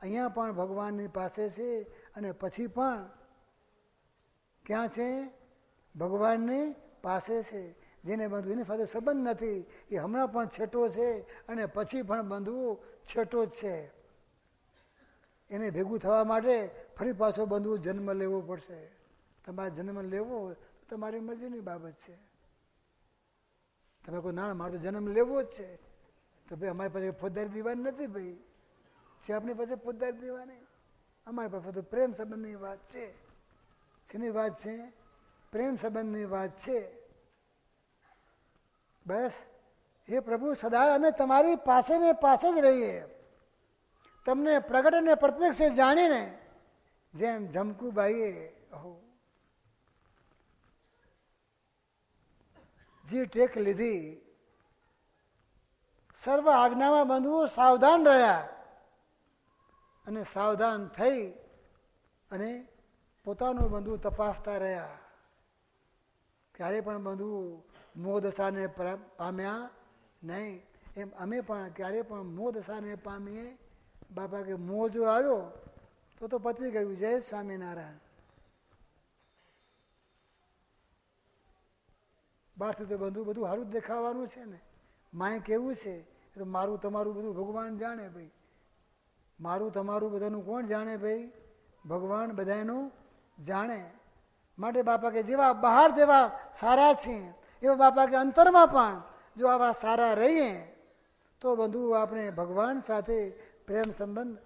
અહીંયા પણ ભગવાનની પાસે છે અને પછી પણ ક્યાં છે? ભગવાનની પાસે છે. જેને બંધુ એની સાથે સંબંધ નથી એ હમણાં પણ છેટો છે અને પછી પણ બંધુ છેટો જ છે. એને ભેગું થવા માટે ફરી પાછો બંધુ જન્મ લેવો પડશે. તમારે જન્મ લેવો તો તમારી મરજીની બાબત છે. તમે કોઈ ના મારે તો જન્મ લેવો જ છે તો ભાઈ અમારી પાસે ફોજદારી દીવાની નથી. ભાઈ છે આપણી પાસે ફોજદારી દીવાની? અમારી પાસે તો પ્રેમ સંબંધની વાત છે. શેની વાત છે? પ્રેમ સંબંધની વાત છે. બસ હે પ્રભુ, સદા અમે તમારી પાસે ને પાસે જ રહીએ. તમને પ્રગટ અને પ્રત્યક્ષ જાણીને જેમ જમકુબાઈએ જે ટેક લીધી, સર્વ આજ્ઞામાં બંધુઓ સાવધાન રહ્યા અને સાવધાન થઈ અને પોતાનું બંધુ તપાસતા રહ્યા. ક્યારે પણ બંધુ મોહ દશાને પામ્યા નહીં. એમ અમે પણ ક્યારે પણ મોહ દશાને પામીએ. બાપા કે મોહ જો આવ્યો તો પતી ગયું. જય સ્વામિનારાયણ. બહારથી તો બંધુ બધું સારું જ દેખાવાનું છે ને. માય કેવું છે એ તો મારું તમારું બધું ભગવાન જાણે. ભાઈ મારું તમારું બધાનું કોણ જાણે? ભાઈ ભગવાન બધાનું જાણે. માટે બાપા કે જેવા બહાર જેવા સારા છે એવા બાપા કે અંતરમાં પણ જો આવા સારા રહીએ તો બંધુ આપણે ભગવાન સાથે પ્રેમ સંબંધ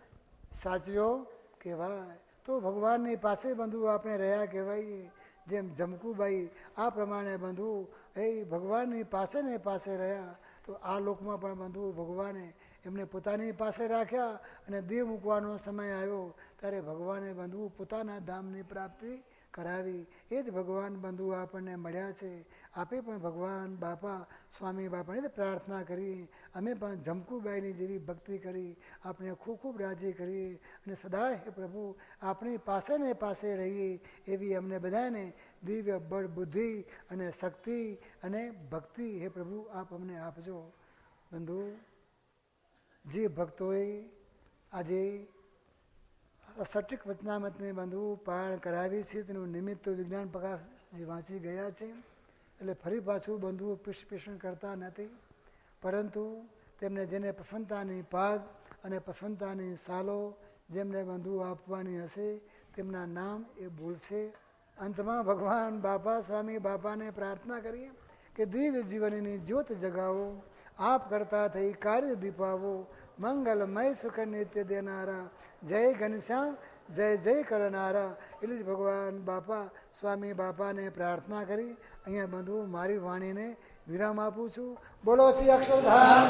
સાચવ્યો કહેવાય. તો ભગવાનની પાસે બંધુ આપણે રહ્યા કહેવાય. જેમ જમકુબાઈ આ પ્રમાણે બંધુ એ ભગવાનની પાસે ને પાસે રહ્યા તો આ લોકમાં પણ બંધુ ભગવાને એમને પોતાની પાસે રાખ્યા અને દેહ મૂકવાનો સમય આવ્યો ત્યારે ભગવાને બંધુ પોતાના ધામની પ્રાપ્તિ કરાવી. એ જ ભગવાન બંધુ આપણને મળ્યા છે. આપે પણ ભગવાન બાપા સ્વામી બાપાને પ્રાર્થના કરી. અમે પણ જમકુબાઈની જેવી ભક્તિ કરી. આપણે ખૂબ ખૂબ રાજી કરી અને સદાય હે પ્રભુ આપણી પાસે ને પાસે રહીએ એવી અમને બધાને દિવ્ય બળ બુદ્ધિ અને શક્તિ અને ભક્તિ હે પ્રભુ આપ અમને આપજો. બંધુ જે ભક્તોએ આજે સટીક વચનામતને બંધુ પારણ કરાવી છે તેનું નિમિત્ત તો વિજ્ઞાન પ્રકાશ જે વાંચી ગયા છે એટલે ફરી પાછું બંધુઓ પીષણ કરતા નથી. પરંતુ તેમને જેને પ્રસન્નતાની પાગ અને પ્રસન્નતાની સાલો જેમને બંધુ આપવાની હશે તેમના નામ એ બોલશે. અંતમાં ભગવાન બાપા સ્વામી બાપાને પ્રાર્થના કરીએ કે દિવ્ય જીવનની જ્યોત જગાવો, આપ કરતા થઈ કાર્ય દીપાવો, મંગલમય સુખ નિત્ય દેનારા, જય ઘનશ્યામ જય જય કરનારા. એટલે જ ભગવાન બાપા સ્વામી બાપાને પ્રાર્થના કરી અહીંયા બંધુ મારી વાણીને વિરામ આપું છું. બોલો શ્રી અક્ષરધામ.